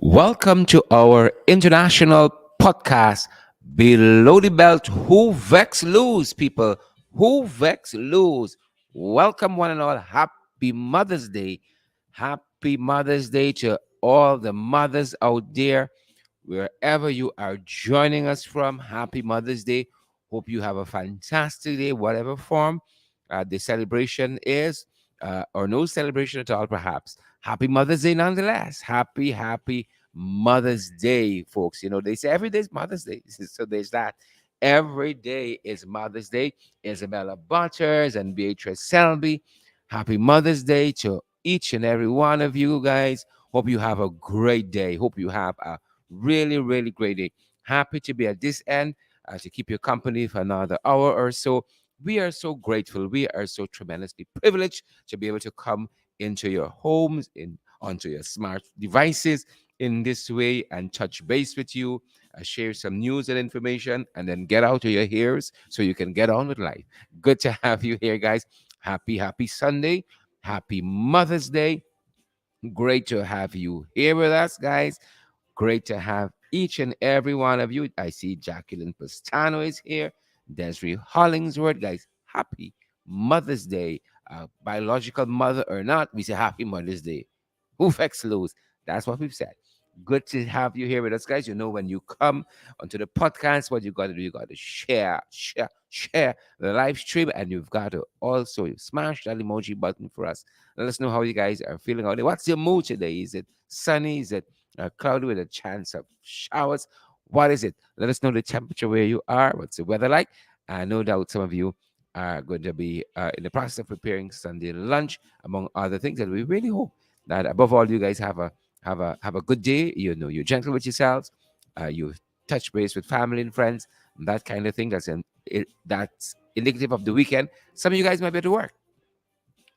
Welcome to our international podcast, Below the Belt. Who vex lose, people? Who vex lose? Welcome, one and all. Happy Mother's Day. Happy Mother's Day to all the mothers out there, wherever you are joining us from. Happy Mother's Day. Hope you have a fantastic day, whatever form the celebration is, or no celebration at all, perhaps. Happy Mother's Day nonetheless. Happy Mother's Day, folks. You know, they say every day is Mother's Day. So there's that. Every day is Mother's Day. Isabella Butters and Beatrice Selby. Happy Mother's Day to each and every one of you guys. Hope you have a great day. Hope you have a really great day. Happy to be at this end to keep you company for another hour or so. We are so grateful. We are so tremendously privileged to be able to come into your homes, onto your smart devices in this way and touch base with you, share some news and information, and then get out of your ears so you can get on with life. Good to have you here, guys. Happy Sunday. Happy Mother's Day. Great to have you here with us, guys. Great to have each and every one of you. I see Jacqueline Pastano is here. Desiree Hollingsworth, guys. Happy Mother's Day. Biological mother or not, we say Happy Mother's Day. Who vex lose? That's what we've said. Good to have you here with us, guys. You know, when you come onto the podcast, what you got to do, you got to share the live stream, and you've got to also smash that emoji button for us. Let us know how you guys are feeling out there. What's your mood today? Is it sunny? Is it cloudy with a chance of showers? What is it? Let us know the temperature where you are. What's the weather like? No doubt some of you are going to be in the process of preparing Sunday lunch, among other things. And we really hope that above all, you guys have a good day. You know, you're gentle with yourselves. You touch base with family and friends, that kind of thing. That's indicative of the weekend. Some of you guys might be at work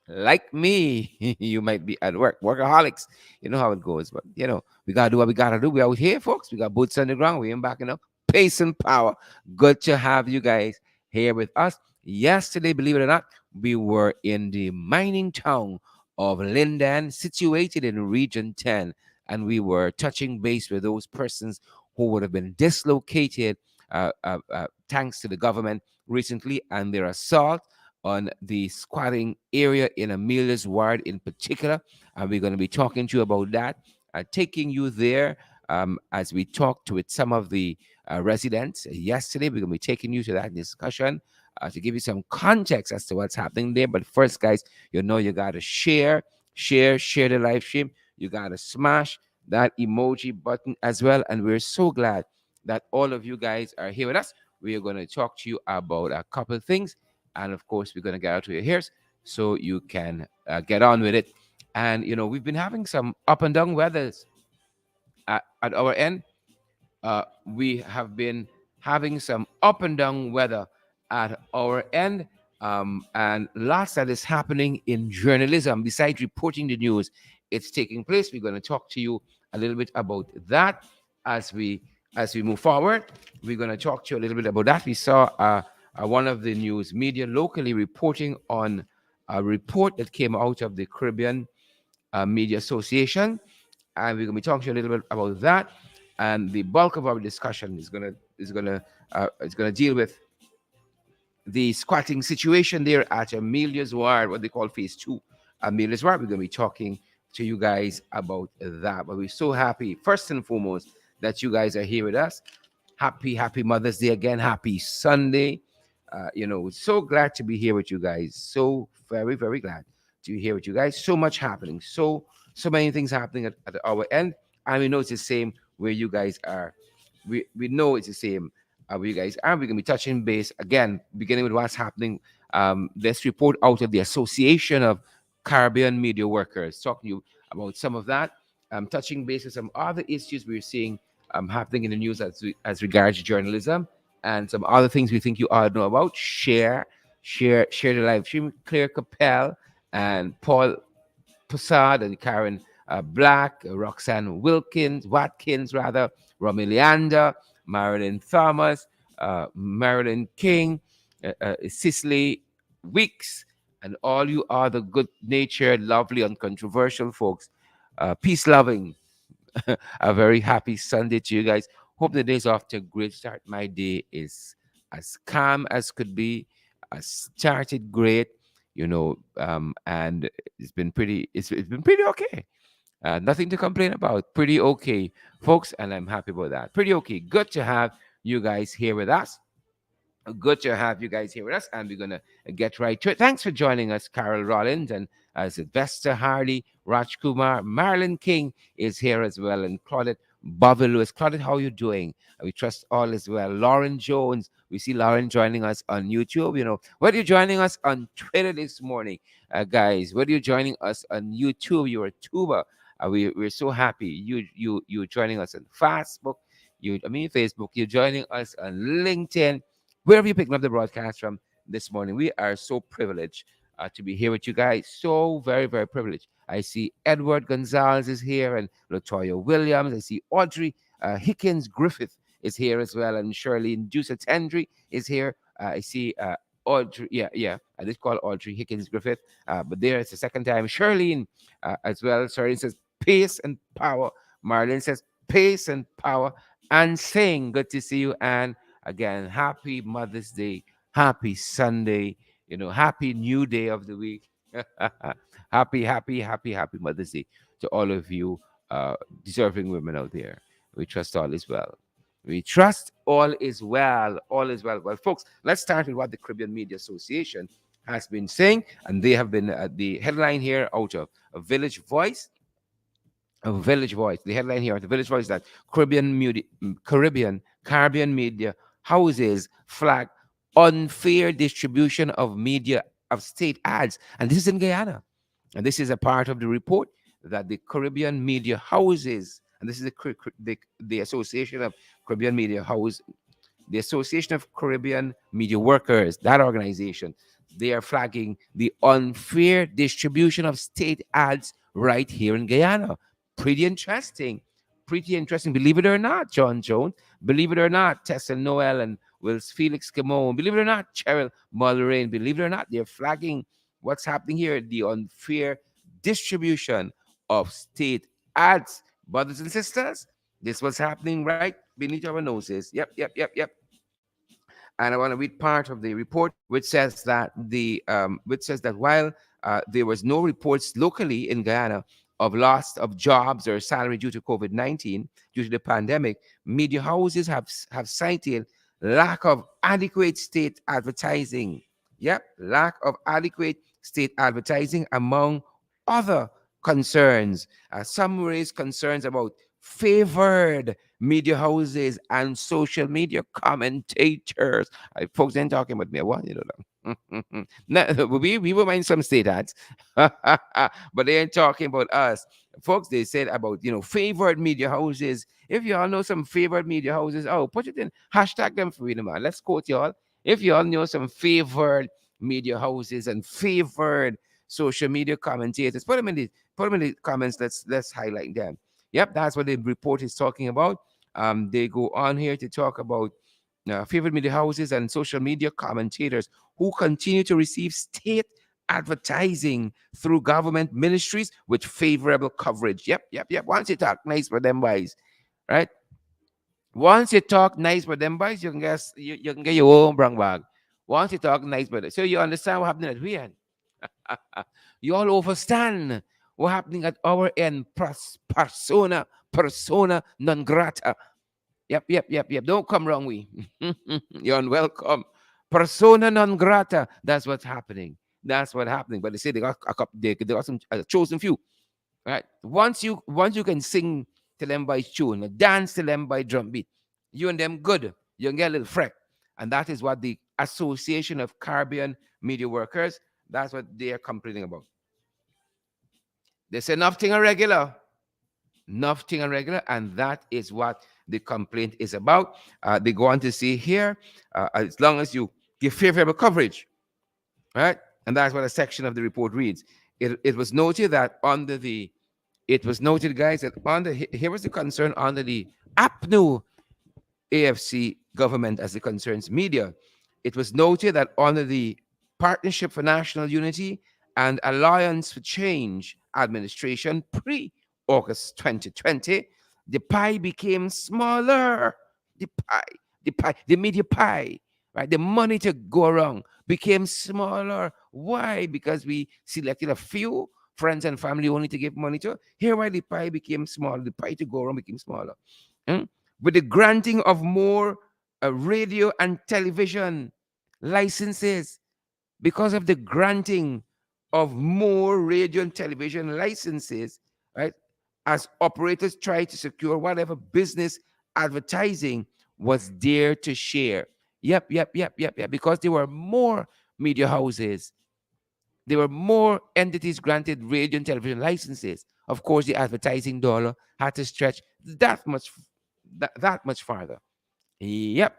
like me. You might be at work, workaholics. You know how it goes, but you know, we gotta do what we gotta do. We out here, folks. We got boots on the ground. We ain't backing up. Pace and power. Good to have you guys here with us. Yesterday, believe it or not, we were in the mining town of Lindan, situated in Region 10, and we were touching base with those persons who would have been dislocated thanks to the government recently and their assault on the squatting area in Amelia's ward in particular. And we're going to be talking to you about that, taking you there as we talked with some of the residents yesterday. We're going to be taking you to that discussion to give you some context as to what's happening there. But first, guys, you know you got to share the live stream. You got to smash that emoji button as well. And we're so glad that all of you guys are here with us. We are going to talk to you about a couple of things, and of course, we're going to get out to your ears so you can get on with it. And, you know, we've been having some up and down weathers at our end. We have been having some up and down weather at our end. And lots that is happening in journalism. Besides reporting the news, it's taking place. We're going to talk to you a little bit about that as we move forward. We're going to talk to you a little bit about that. We saw one of the news media locally reporting on a report that came out of the Caribbean Media Association, and we're going to be talking to you a little bit about that. And the bulk of our discussion is gonna deal with the squatting situation there at Amelia's Ward, what they call Phase 2 Amelia's Ward. We're going to be talking to you guys about that. But we're so happy, first and foremost, that you guys are here with us. Happy Mother's Day again. Happy Sunday. You know, so glad to be here with you guys. So very glad to be here with you guys. So much happening. So many things happening at our end. And we know it's the same where you guys are. We know it's the same where you guys are. We're going to be touching base again, beginning with what's happening. This report out of the Association of Caribbean Media Workers, talking to you about some of that. Touching base with some other issues we're seeing happening in the news as regards journalism, and some other things we think you ought to know about. Share the live stream. Claire Capel and Paul Passad and Karen Black, Roxanne Watkins, Romilianda, Marilyn Thomas, Marilyn King, Cicely Weeks, and all you other good natured, lovely, uncontroversial folks, peace loving, A very happy Sunday to you guys. Hope the day's off to a great start. My day is as calm as could be. I started great, and it's been pretty okay. Nothing to complain about. Pretty okay, folks, and I'm happy about that. Pretty okay. Good to have you guys here with us. Good to have you guys here with us, and we're gonna get right to it. Thanks for joining us, Carol Rollins and Sylvester Hardy, Raj Kumar, Marilyn King is here as well, and Claudette Bobby Lewis. Claudette, how you doing? We trust all is well. Lauren Jones, we see Lauren joining us on YouTube. Whether you're joining us on Twitter this morning, guys, whether you're joining us on YouTube, you're a tuber. We're so happy you joining us on Facebook. Facebook. You're joining us on LinkedIn, wherever you picking up the broadcast from this morning. We are so privileged to be here with you guys. So very, very privileged. I see Edward Gonzalez is here and Latoya Williams. I see Audrey Hickens Griffith is here as well, and Shirley Dusa Tendry is here. I see Audrey, yeah. I did call Audrey Hickens Griffith, but there it's the second time. Shirley as well. Shirley says pace and power. Marlene says pace and power. And saying, good to see you, and again, happy Mother's Day, happy Sunday, happy new day of the week. Happy, happy, happy, happy Mother's Day to all of you deserving women out there. We trust all is well. We trust all is well. All is well. Well, folks, let's start with what the Caribbean Media Association has been saying. And they have been the headline here out of a Village Voice. A Village Voice. The headline here at the Village Voice that Caribbean media houses flag unfair distribution of media of state ads, and this is in Guyana, and this is a part of the report that the Caribbean media houses, and this is the Association of Caribbean Media House, the Association of Caribbean Media Workers, that organization, they are flagging the unfair distribution of state ads right here in Guyana. Pretty interesting. Pretty interesting. Believe it or not, John Jones. Believe it or not, Tessa Noel and Wills Felix Camon. Believe it or not, Cheryl Mulrain. Believe it or not, they're flagging what's happening here, the unfair distribution of state ads. Brothers and sisters, this was happening right beneath our noses. Yep. And I want to read part of the report, which says that while there was no reports locally in Guyana of loss of jobs or salary due to COVID-19, due to the pandemic, media houses have cited lack of adequate state advertising. Yep, lack of adequate state advertising among other concerns. Some raise concerns about favored media houses and social media commentators. Folks ain't talking about me. I want you to know. No, we will mind some state ads, but they ain't talking about us. Folks, they said about, favored media houses. If y'all know some favored media houses, oh, put it in, hashtag them for me, man. Let's quote y'all. If y'all know some favored media houses and favored social media commentators, put them in the comments. Let's highlight them. Yep, that's what the report is talking about. They go on here to talk about favorite media houses and social media commentators who continue to receive state advertising through government ministries with favorable coverage. Yep. Once you talk nice for them boys, right? Once you talk nice for them boys, you can get your own brown bag. Once you talk nice for them, so you understand what happening at we end. You all understand what happening at our end. Persona non grata. Yep. Don't come wrong, we. You're unwelcome. Persona non grata. That's what's happening. That's what's happening. But they say they got a couple. They got some chosen few. Right. Once you can sing to them by tune, dance to them by drum beat, you and them good. You can get a little freck, and that is what the Association of Caribbean Media Workers. That's what they are complaining about. They say nothing irregular. Nothing irregular, and that is what the complaint is about. They go on to say here, as long as you give favorable coverage, right? And that's what a section of the report reads. It was noted that it was noted, guys, that here was the concern under the APNU AFC government as it concerns media. It was noted that under the Partnership for National Unity and Alliance for Change administration pre-August 2020, the pie became smaller. The the media pie, right? The money to go around became smaller. Why? Because we selected a few friends and family only to give money to. Here, why the pie became smaller, the pie to go around became smaller. Hmm? With the granting of more radio and television licenses, because of the granting of more radio and television licenses, right? As operators try to secure whatever business advertising was there to share. Yep. Because there were more media houses, there were more entities granted radio and television licenses. Of course, the advertising dollar had to stretch that much farther. Yep.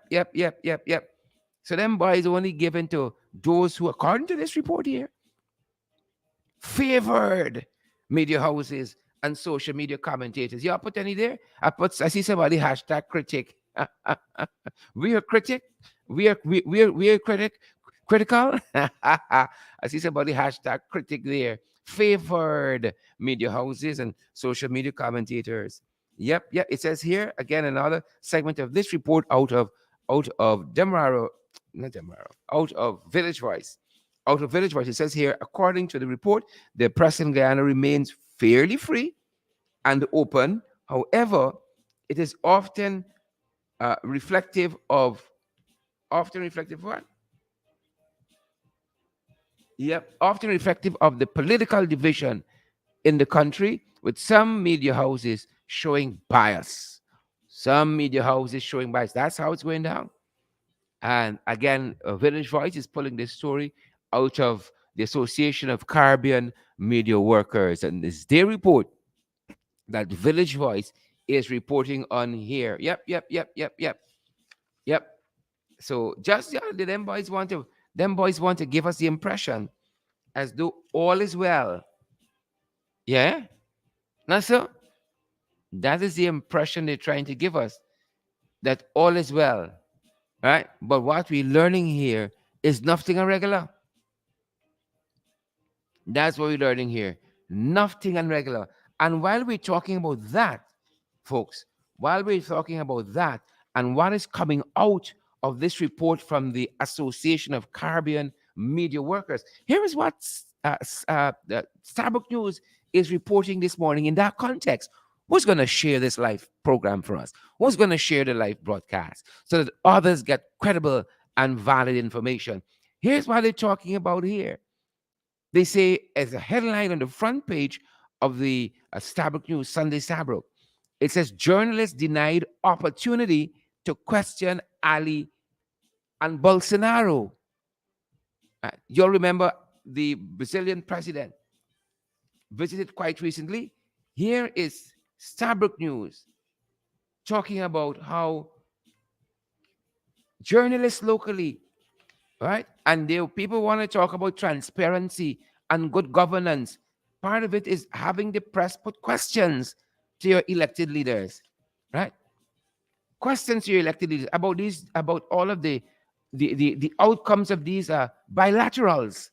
So them boys only given to those who, according to this report here, favored media houses and social media commentators. Y'all put any there? I see somebody hashtag critic. We are critic. We are critical. I see somebody hashtag critic there. Favored media houses and social media commentators. Yep. It says here again another segment of this report out of Demerara, not Demerara, out of Village Voice. Out of Village Voice, it says here, according to the report, the press in Guyana remains fairly free and open. However, it is often reflective of what? Yep, often reflective of the political division in the country, with some media houses showing bias. Some media houses showing bias. That's how it's going down. And again, Village Voice is pulling this story out of the Association of Caribbean Media Workers. And it's their report that Village Voice is reporting on here. Yep. So just the other day, them boys want to give us the impression as though all is well. Yeah? Now, so that is the impression they're trying to give us, that all is well. Right? But what we're learning here is nothing irregular. That's what we're learning here. Nothing unregular. And while we're talking about that, folks, while we're talking about that and what is coming out of this report from the Association of Caribbean Media Workers, here is what Starbucks News is reporting this morning in that context. Who's going to share this live program for us? Who's going to share the live broadcast so that others get credible and valid information? Here's what they're talking about here. They say, as a headline on the front page of the Starbucks News, Sunday Starbucks, it says, journalists denied opportunity to question Ali and Bolsonaro. You'll remember the Brazilian president visited quite recently. Here is Starbucks News talking about how journalists locally, right? And people want to talk about transparency and good governance. Part of it is having the press put questions to your elected leaders, right? Questions to your elected leaders about all of the outcomes of these bilaterals,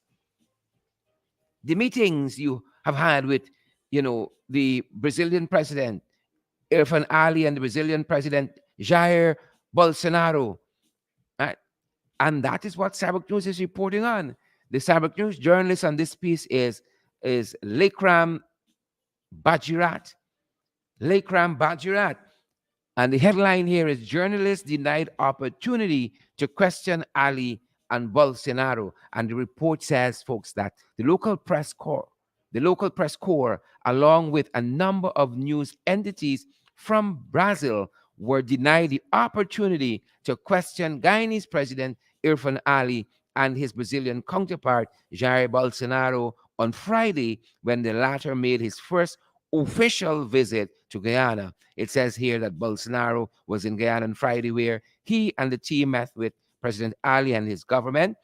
the meetings you have had with, the Brazilian president Irfan Ali and the Brazilian president Jair Bolsonaro, right? And that is what Starbucks News is reporting on. The Starbucks News journalist on this piece is Lekram Bajirat. Lekram Bajirat. And the headline here is, journalists denied opportunity to question Ali and Bolsonaro. And the report says, folks, that the local press corps, along with a number of news entities from Brazil, were denied the opportunity to question Guyanese President Irfan Ali and his Brazilian counterpart, Jair Bolsonaro, on Friday, when the latter made his first official visit to Guyana. It says here that Bolsonaro was in Guyana on Friday, where he and the team met with President Ali and his government.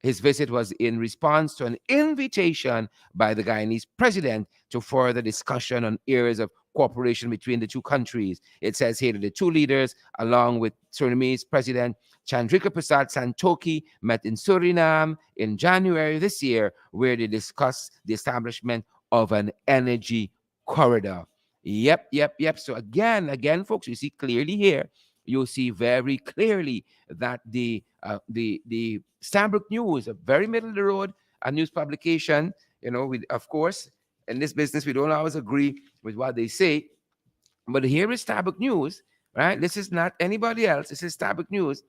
His visit was in response to an invitation by the Guyanese president to further discussion on areas of cooperation between the two countries. It says here that the two leaders, along with Surinamese President Chandrika Prasad Santokhi, met in Suriname in January this year, where they discussed the establishment of an energy corridor. Yep, yep, yep. So again, folks, you see clearly here. You see very clearly that the Stambrook News, a very middle of the road, a news publication. We, of course, in this business we don't always agree with what they say, but here is Starbuck News, right? This is not anybody else. This is Starbuck News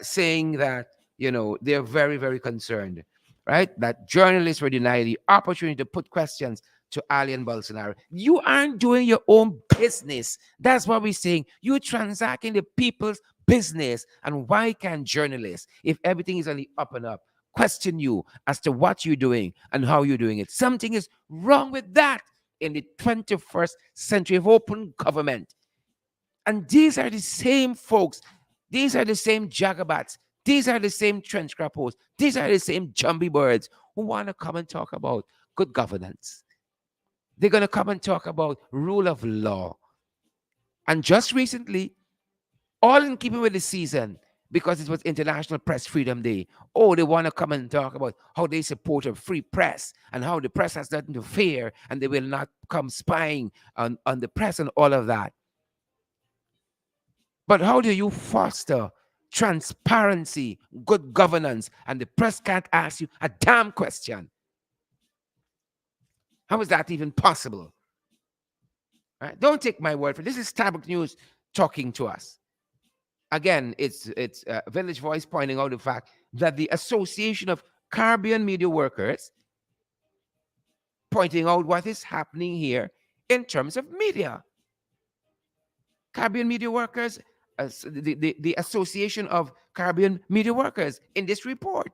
saying that, they're very, very concerned, right? That journalists were denied the opportunity to put questions to Ali and Bolsonaro. You aren't doing your own business. That's what we're saying. You're transacting the people's business. And why can't journalists, if everything is on the up and up, question you as to what you're doing and how you're doing it? Something is wrong with that in the 21st century of open government. And these are the same folks. These are the same jagabats. These are the same trench crappos. These are the same jumbie birds who want to come and talk about good governance. They're going to come and talk about rule of law. And just recently, all in keeping with the season, because it was International Press Freedom Day. Oh, they want to come and talk about how they support a free press and how the press has nothing to fear and they will not come spying on the press and all of that. But how do you foster transparency, good governance, and the press can't ask you a damn question? How is that even possible? Right? Don't take my word for it. This is Starbucks News talking to us. Again, it's Village Voice pointing out the fact that the Association of Caribbean Media Workers pointing out what is happening here in terms of media. Caribbean Media Workers, the Association of Caribbean Media Workers in this report.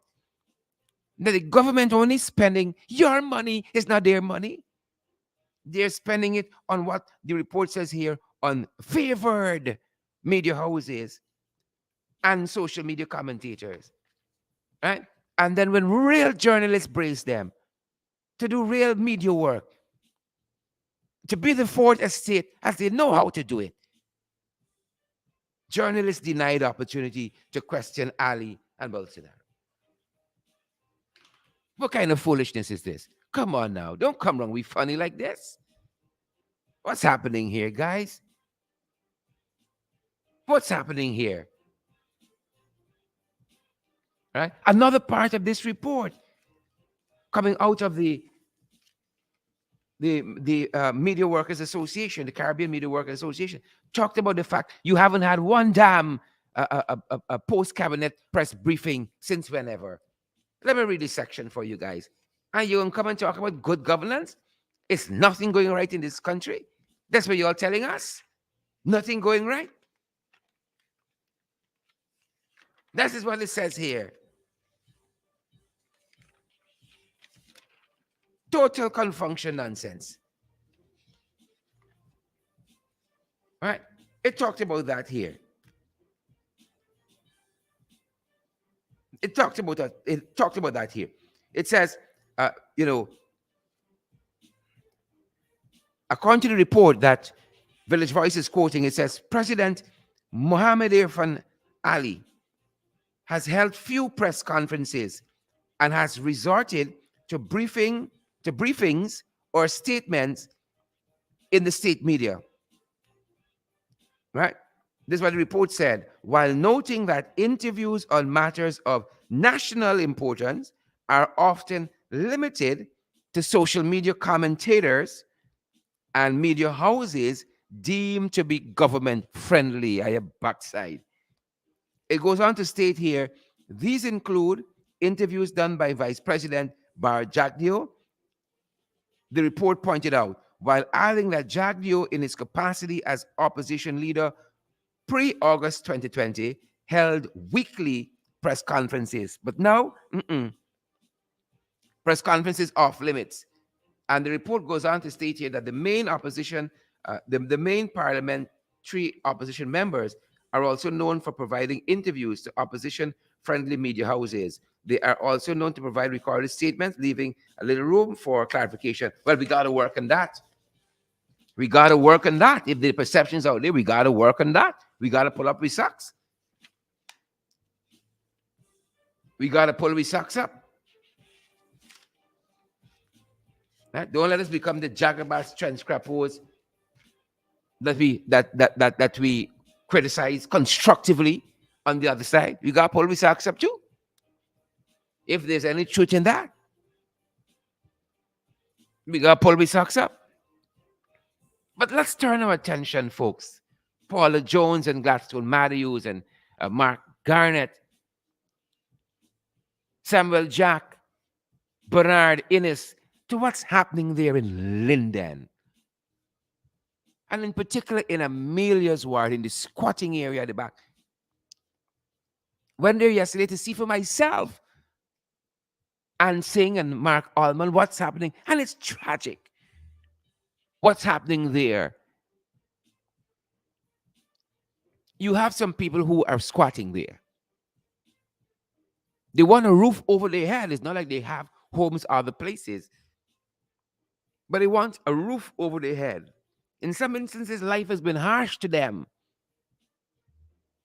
That the government only spending your money is not their money. They're spending it on what the report says here on favored media houses and social media commentators. Right? And then when real journalists brace them to do real media work, to be the fourth estate as they know how to do it, journalists denied opportunity to question Ali and Bolsonaro. What kind of foolishness is this? Come on now. Don't come wrong. We funny like this. What's happening here, guys? What's happening here? Right? Another part of this report coming out of the Media Workers Association, the Caribbean Media Workers Association, talked about the fact you haven't had one damn post-cabinet press briefing since whenever. Let me read this section for you guys. And you're going to come and talk about good governance? It's nothing going right in this country? That's what you're telling us? Nothing going right? That is what it says here. Total confunction nonsense. Right? It talked about that here. It talked about that. It talked about that here. It says, according to the report that Village Voice is quoting, it says President Mohammed Irfan Ali has held few press conferences and has resorted to briefings or statements in the state media. Right? This is what the report said, while noting that interviews on matters of national importance are often limited to social media commentators and media houses deemed to be government friendly. I have backside. It goes on to state here, these include interviews done by Vice President Bar Jagdeo. The report pointed out, while adding that Jagdeo, in his capacity as opposition leader pre-August 2020, held weekly press conferences. But now, press conferences off limits. And the report goes on to state here that the main opposition, the main parliamentary opposition members are also known for providing interviews to opposition-friendly media houses. They are also known to provide recorded statements, leaving a little room for clarification. Well, we got to work on that. We got to work on that. If the perceptions out there, we got to work on that. We got to pull up our socks. We got to pull our socks up. Right? Don't let us become the jagabas, trench crappos, that we criticize constructively on the other side. We got to pull his socks up too. If there's any truth in that, we got to pull his socks up. But let's turn our attention, folks. Paula Jones and Gladstone Matthews and Mark Garnett, Samuel Jack, Bernard Innes, to what's happening there in Linden. And in particular in Amelia's ward, in the squatting area at the back. Went there yesterday to see for myself and Singh and Mark Allman what's happening. And it's tragic what's happening there. You have some people who are squatting there. They want a roof over their head. It's not like they have homes other places. But they want a roof over their head. In some instances, life has been harsh to them.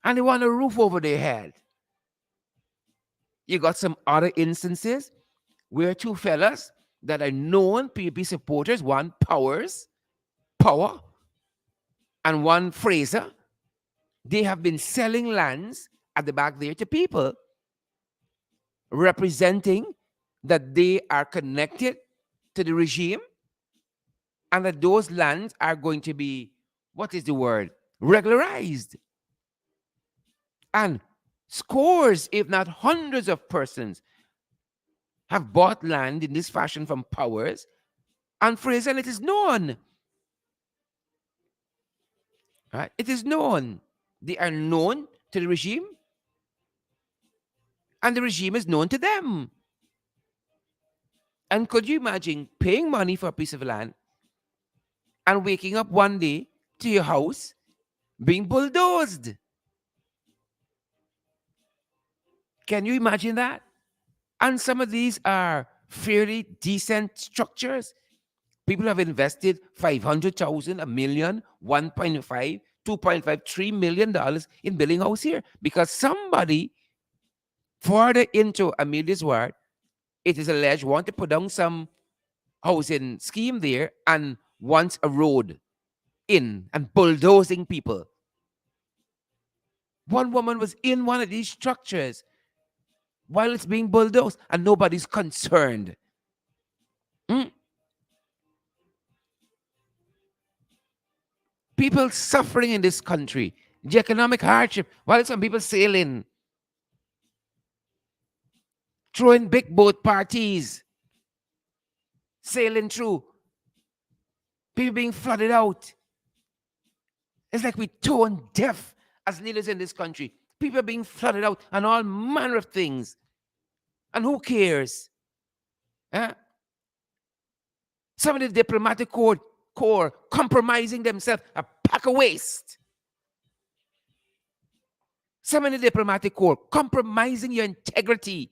And they want a roof over their head. You got some other instances where two fellas that are known PUP supporters, one Power, and one Fraser, they have been selling lands at the back there to people, representing that they are connected to the regime and that those lands are going to be, what is the word, regularized. And scores, if not hundreds of persons have bought land in this fashion from Powers and Fraser, and it is known. Right? It is known. They are known to the regime, and the regime is known to them. And could you imagine paying money for a piece of land and waking up one day to your house being bulldozed? Can you imagine that? And some of these are fairly decent structures. People have invested 500,000, a million, 1.5, 2.5, $3 million in building a house here because somebody further into Amelia's ward, it is alleged, want to put down some housing scheme there and wants a road in and bulldozing people. One woman was in one of these structures while it's being bulldozed and nobody's concerned. People suffering in this country, the economic hardship, while some people sailing, throwing big boat parties, sailing through, people being flooded out. It's like we're tone deaf as leaders in this country. People are being flooded out and all manner of things. And who cares? Huh? Some of the diplomatic corps compromising themselves, a pack of waste. Some of the diplomatic corps compromising your integrity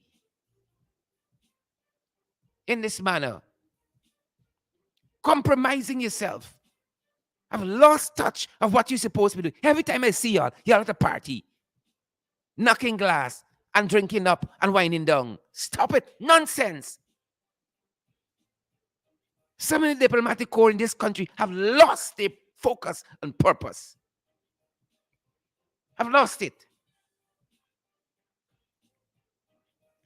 in this manner. Compromising yourself. I've lost touch of what you're supposed to be doing. Every time I see y'all at a party, knocking glass and drinking up and winding down. Stop it. Nonsense. Some of the diplomatic corps in this country have lost their focus and purpose. Have lost it.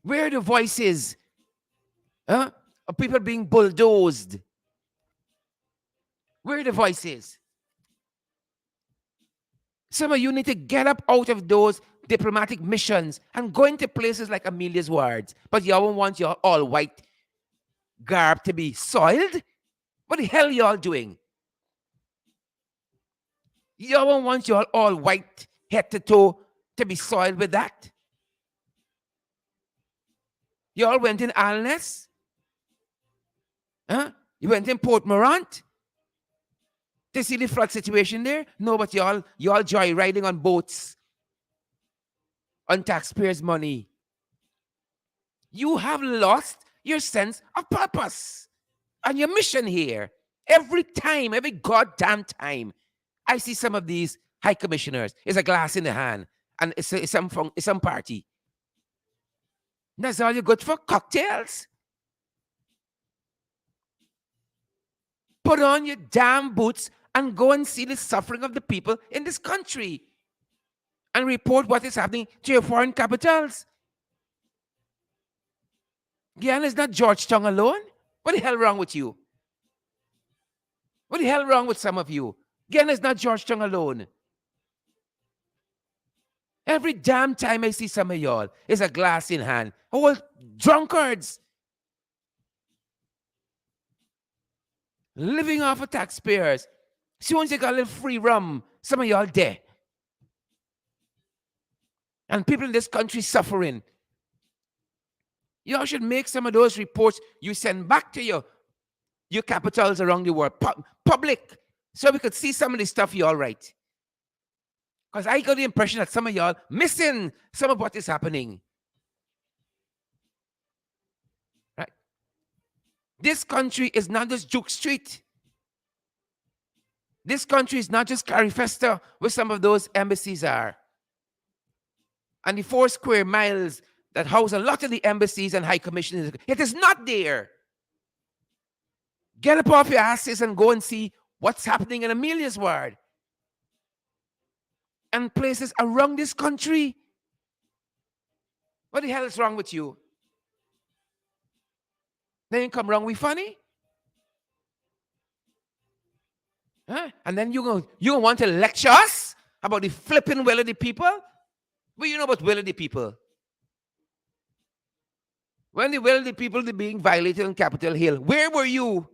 Where are the voices of people being bulldozed? Where are the voices? Some of you need to get up out of those diplomatic missions and go into places like Amelia's wards. But y'all want your all white garb to be soiled? What the hell y'all doing? Y'all want your all white head to toe to be soiled with that? Y'all went in Alness? Huh? You went in Port Morant to see the flood situation there? No, but y'all joyriding on boats on taxpayers' money. You have lost your sense of purpose and your mission here. Every time, every goddamn time, I see some of these high commissioners. It's a glass in the hand, and it's some party. That's all you're good for? Cocktails? Put on your damn boots and go and see the suffering of the people in this country and report what is happening to your foreign capitals. Guyana is not Georgetown alone. What the hell wrong with you? What the hell wrong with some of you? Guyana is not Georgetown alone. Every damn time I see some of y'all, it's a glass in hand. All drunkards. Living off of taxpayers. Soon as you got a little free rum, some of y'all dead. And people in this country suffering. Y'all should make some of those reports you send back to your capitals around the world public, so we could see some of the stuff y'all write. Because I got the impression that some of y'all missing some of what is happening. Right? This country is not just Duke Street. This country is not just Carifesta, where some of those embassies are. And the 4 square miles that house a lot of the embassies and high commissions. It is not there. Get up off your asses and go and see what's happening in Amelia's ward and places around this country. What the hell is wrong with you? Then you come wrong with funny? Huh? And then you gonna want to lecture us about the flipping will of the people? What you know about will of the people? When the will of the people are being violated on Capitol Hill, where were you?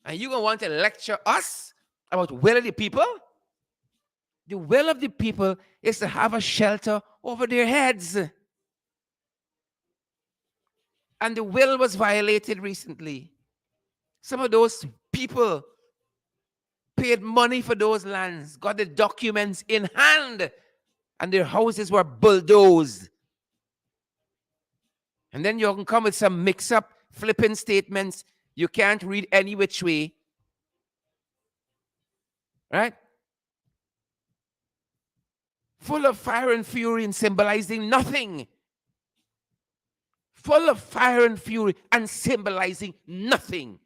And you gonna want to lecture us about will of the people? The will of the people is to have a shelter over their heads. And the will was violated recently. Some of those people paid money for those lands, got the documents in hand, and their houses were bulldozed. And then you can come with some mix-up, flipping statements you can't read any which way. Right? Full of fire and fury and symbolizing nothing. Full of fire and fury and symbolizing nothing.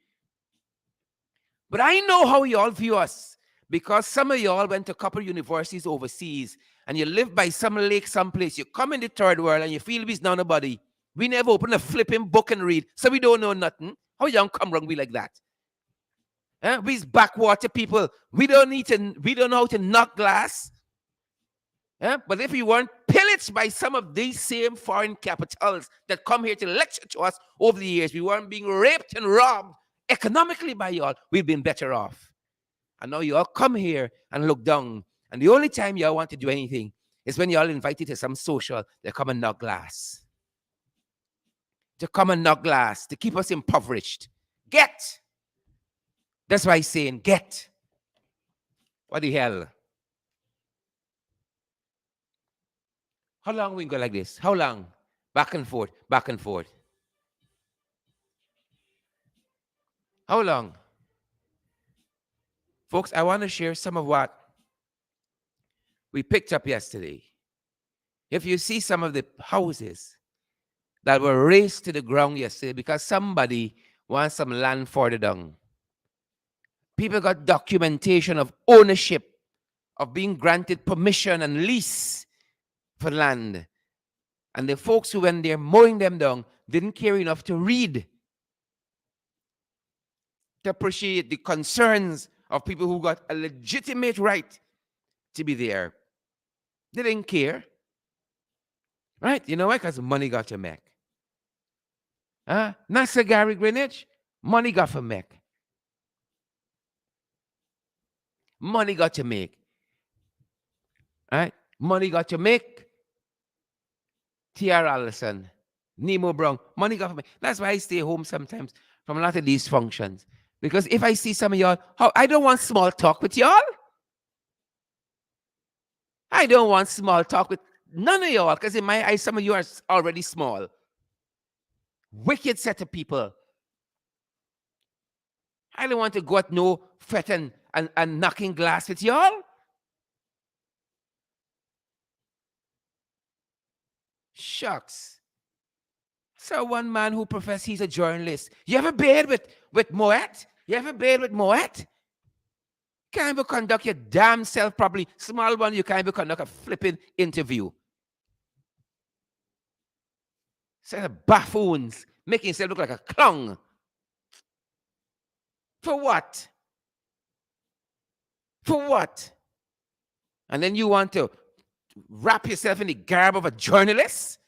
But I know how y'all view us, because some of y'all went to a couple of universities overseas and you live by some lake someplace. You come in the third world and you feel we's not nobody. We never open a flipping book and read, so we don't know nothing. How y'all come wrong we like that? We's backwater people. We don't know how to knock glass. But if we weren't pillaged by some of these same foreign capitals that come here to lecture to us over the years, we weren't being raped and robbed economically by y'all, we've been better off. And now y'all come here and look down. And the only time y'all want to do anything is when y'all invited to some social, they come and knock glass. To come and knock glass, to keep us impoverished. Get. That's why he's saying, get. What the hell? How long we go like this? How long? Back and forth, back and forth. How long? Folks, I want to share some of what we picked up yesterday. If you see some of the houses that were razed to the ground yesterday because somebody wants some land further down. People got documentation of ownership, of being granted permission and lease for land. And the folks who went there mowing them down didn't care enough to read, to appreciate the concerns of people who got a legitimate right to be there. They didn't care. Right? You know why? Because money got to make. Not Sir Gary Greenwich. Money got to make. Money got to make. Right? Money got to make. T.R. Allison, Nemo Brown, money got to make. That's why I stay home sometimes from a lot of these functions. Because if I see some of y'all, I don't want small talk with y'all. I don't want small talk with none of y'all, because in my eyes, some of you are already small. Wicked set of people. I don't want to go at no fret and knocking glass with y'all. Shucks. So one man who professes he's a journalist. You ever bathed with Moet? You ever bathed with Moet? Can't even conduct your damn self properly. Small one, you can't even conduct a flipping interview. Set of buffoons, making yourself look like a clown. For what? For what? And then you want to wrap yourself in the garb of a journalist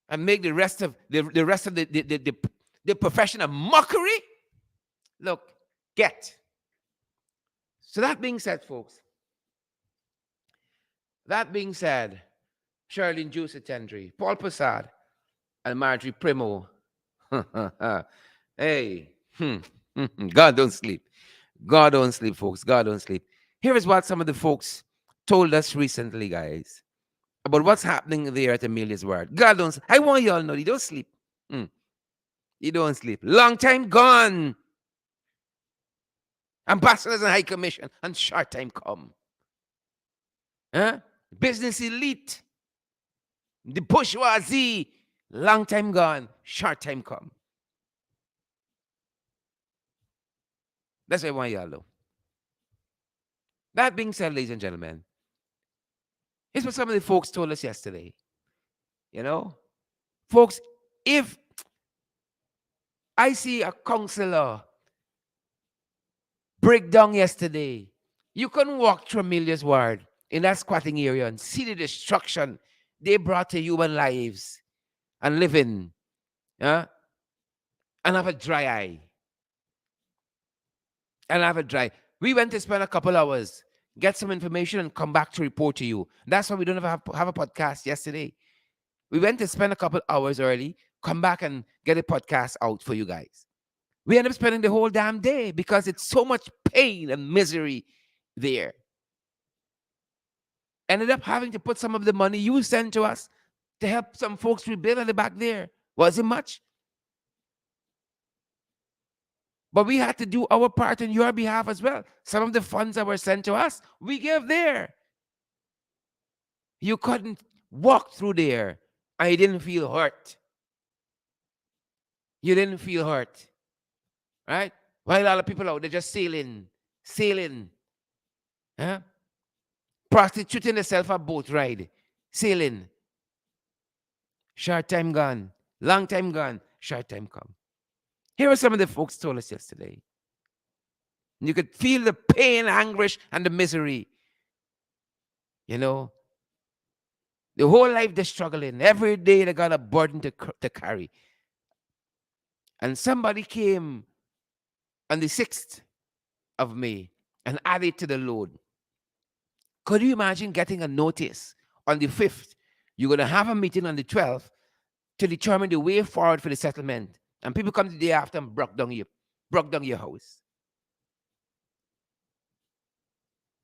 and make the rest of the profession a mockery? Look, get. So that being said, folks, that being said, Sherlyn Juice Tendry, Paul Passad, and Marjorie Primo. Hey, God don't sleep. God don't sleep, folks. God don't sleep. Here is what some of the folks told us recently, guys, about what's happening there at Amelia's Word. God don't. I want you all to know, you don't sleep. You don't sleep. Long time gone. Ambassadors and High Commission, and short time come. Huh? Business elite. The bourgeoisie. Long time gone. Short time come. That's what I want you all to know. That being said, ladies and gentlemen, here's what some of the folks told us yesterday. You know, folks, if I see a councillor break down yesterday, you couldn't walk through Amelia's Ward in that squatting area and see the destruction they brought to human lives and living, and have a dry eye. And have a dry. We went to spend a couple hours, get some information, and come back to report to you. That's why we don't have a podcast yesterday. We went to spend a couple hours early, come back and get a podcast out for you guys. We end up spending the whole damn day because it's so much pain and misery there. Ended up having to put some of the money you sent to us to help some folks rebuild at the back there. Wasn't much. But we had to do our part on your behalf as well. Some of the funds that were sent to us, we gave there. You couldn't walk through there and you didn't feel hurt. You didn't feel hurt. Right? While a lot of people out there just sailing. Huh? Prostituting themselves a boat ride. Sailing. Short time gone. Long time gone. Short time come. Here are some of the folks told us yesterday. You could feel the pain, anguish, and the misery. You know, the whole life they're struggling. Every day they got a burden to carry. And somebody came on the 6th of May and added to the load. Could you imagine getting a notice on the 5th? You're going to have a meeting on the 12th to determine the way forward for the settlement. And people come the day after and broke down your house.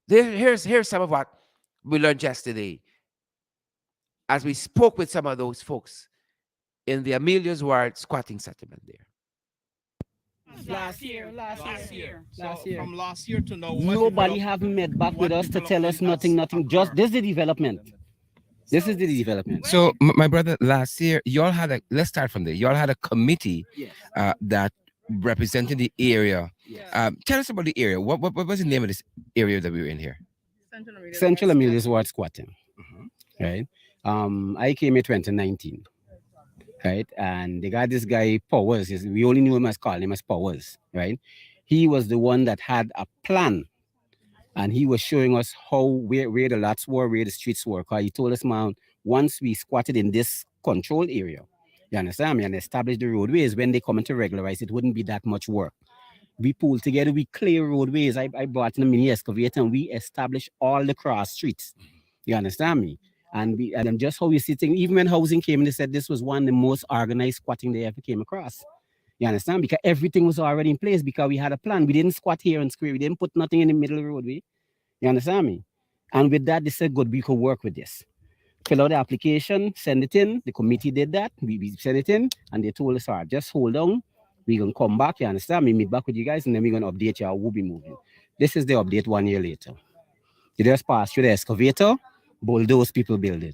Here's some of what we learned yesterday as we spoke with some of those folks in the Amelia's Ward squatting settlement there. Last year. From last year to now, Nobody have met back with us to tell us nothing. Just this is the development. This is the development. So, my brother, last year, y'all had let's start from there. Y'all had a committee that represented the area. Tell us about the area. What was the name of this area that we were in here? Central Amelia's Ward squatting. Right. I came in 2019. Right. And they got this guy Powers. We only knew him as Powers. Right. He was the one that had a plan. And he was showing us where the lots were, where the streets were. Because he told us, man, once we squatted in this control area, you understand me, and established the roadways, when they come in to regularize, it wouldn't be that much work. We pulled together, we clear roadways. I brought in a mini excavator and we established all the cross streets. You understand me? And then just how we sitting, even when housing came in, they said this was one of the most organized squatting they ever came across. You understand? Because everything was already in place because we had a plan. We didn't squat here and square. We didn't put nothing in the middle of the roadway. You understand me? And with that, they said, good, we could work with this. Fill out the application, send it in. The committee did that. We sent it in and they told us, all right, just hold on. We're going to come back. You understand me? Meet back with you guys and then we're going to update you how we'll be moving. This is the update 1 year later. You just pass through the excavator, bulldoze people building.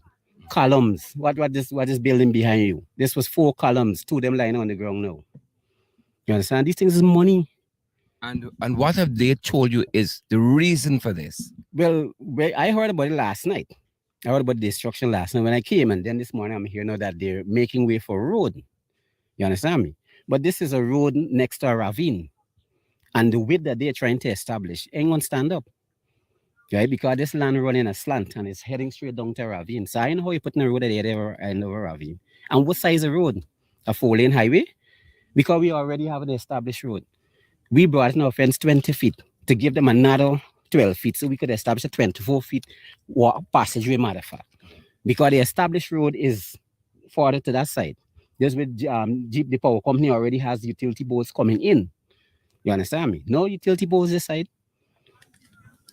Columns. What is building behind you? This was 4 columns. 2 of them lying on the ground now. You understand? These things is money. And what have they told you is the reason for this? Well, I heard about it last night. I heard about the destruction last night when I came, and then this morning I'm here now that they're making way for a road. You understand me? But this is a road next to a ravine, and the width that they're trying to establish ain't gonna stand up, right? Because this land running a slant and it's heading straight down to a ravine. So I know how you putting a road at the end of a ravine. And what size of road? A 4-lane highway? Because we already have an established road. We brought in our fence 20 feet to give them another 12 feet so we could establish a 24 feet passageway, matter of fact. Because the established road is further to that side. Just with Jeep, the power company already has utility poles coming in. You understand me? No utility poles this side.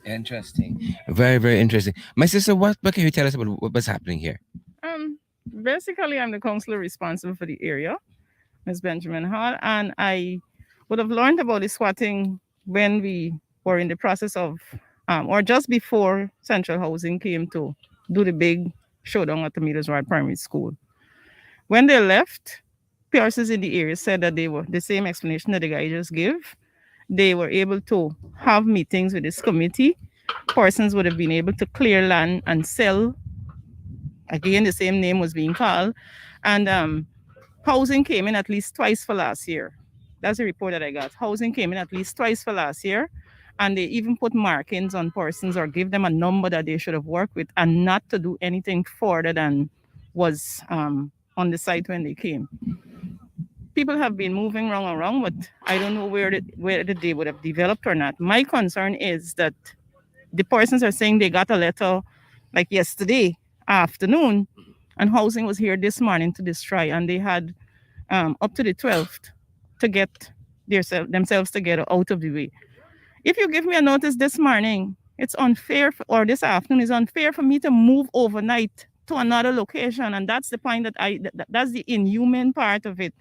Interesting. Very, very interesting. My sister, what can you tell us about what's happening here? Basically, I'm the counselor responsible for the area, Ms. Benjamin Hall, and I would have learned about the squatting when we were in the process of, or just before Central Housing came to do the big showdown at the Meadows Road Primary School. When they left, persons in the area said that they were the same explanation that the guy just gave. They were able to have meetings with this committee. Persons would have been able to clear land and sell. Again, the same name was being called. And housing came in at least twice for last year. That's the report that I got. Housing came in at least twice for last year. And they even put markings on persons or give them a number that they should have worked with and not to do anything further than was on the site when they came. People have been moving around, but I don't know whether they would have developed or not. My concern is that the persons are saying they got a letter like yesterday afternoon, and housing was here this morning to destroy, and they had up to the 12th to get themselves together out of the way. If you give me a notice this morning, it's unfair, or this afternoon, it's unfair for me to move overnight to another location, and that's the point that's the inhuman part of it.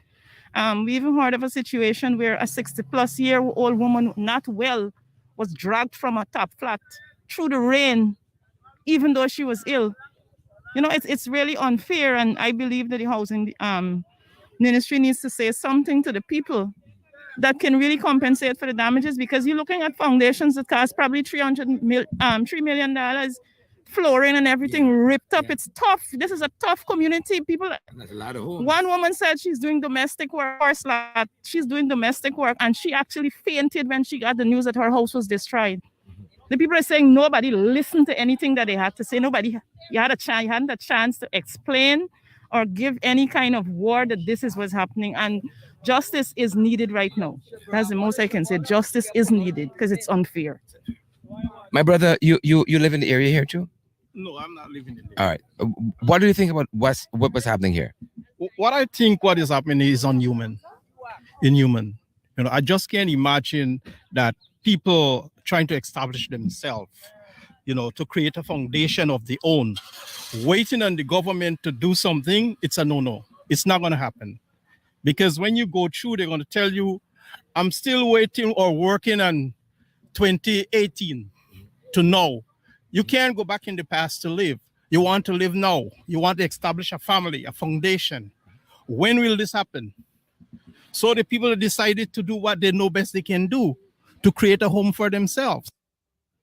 We even heard of a situation where a 60-plus-year-old woman, not well, was dragged from a top flat through the rain, even though she was ill. You know, it's really unfair, and I believe that the housing ministry needs to say something to the people that can really compensate for the damages, because you're looking at foundations that cost probably $3 million, flooring and everything ripped up. It's tough. This is a tough community. People. That's a lot of homes. One woman said she's doing domestic work. She's doing domestic work, and she actually fainted when she got the news that her house was destroyed. The people are saying nobody listened to anything that they had to say. You hadn't a chance to explain or give any kind of word that this is what's happening. And justice is needed right now. That's the most I can say. Justice is needed because it's unfair. My brother, you live in the area here too? No, I'm not living in there. All right. What do you think about what was happening here? What I think what is happening is inhuman. You know, I just can't imagine that people trying to establish themselves, you know, to create a foundation of their own, waiting on the government to do something. It's a no-no. It's not going to happen. Because when you go through, they're going to tell you, I'm still waiting or working on 2018 to know. You can't go back in the past to live. You want to live now. You want to establish a family, a foundation. When will this happen? So the people decided to do what they know best they can do, to create a home for themselves.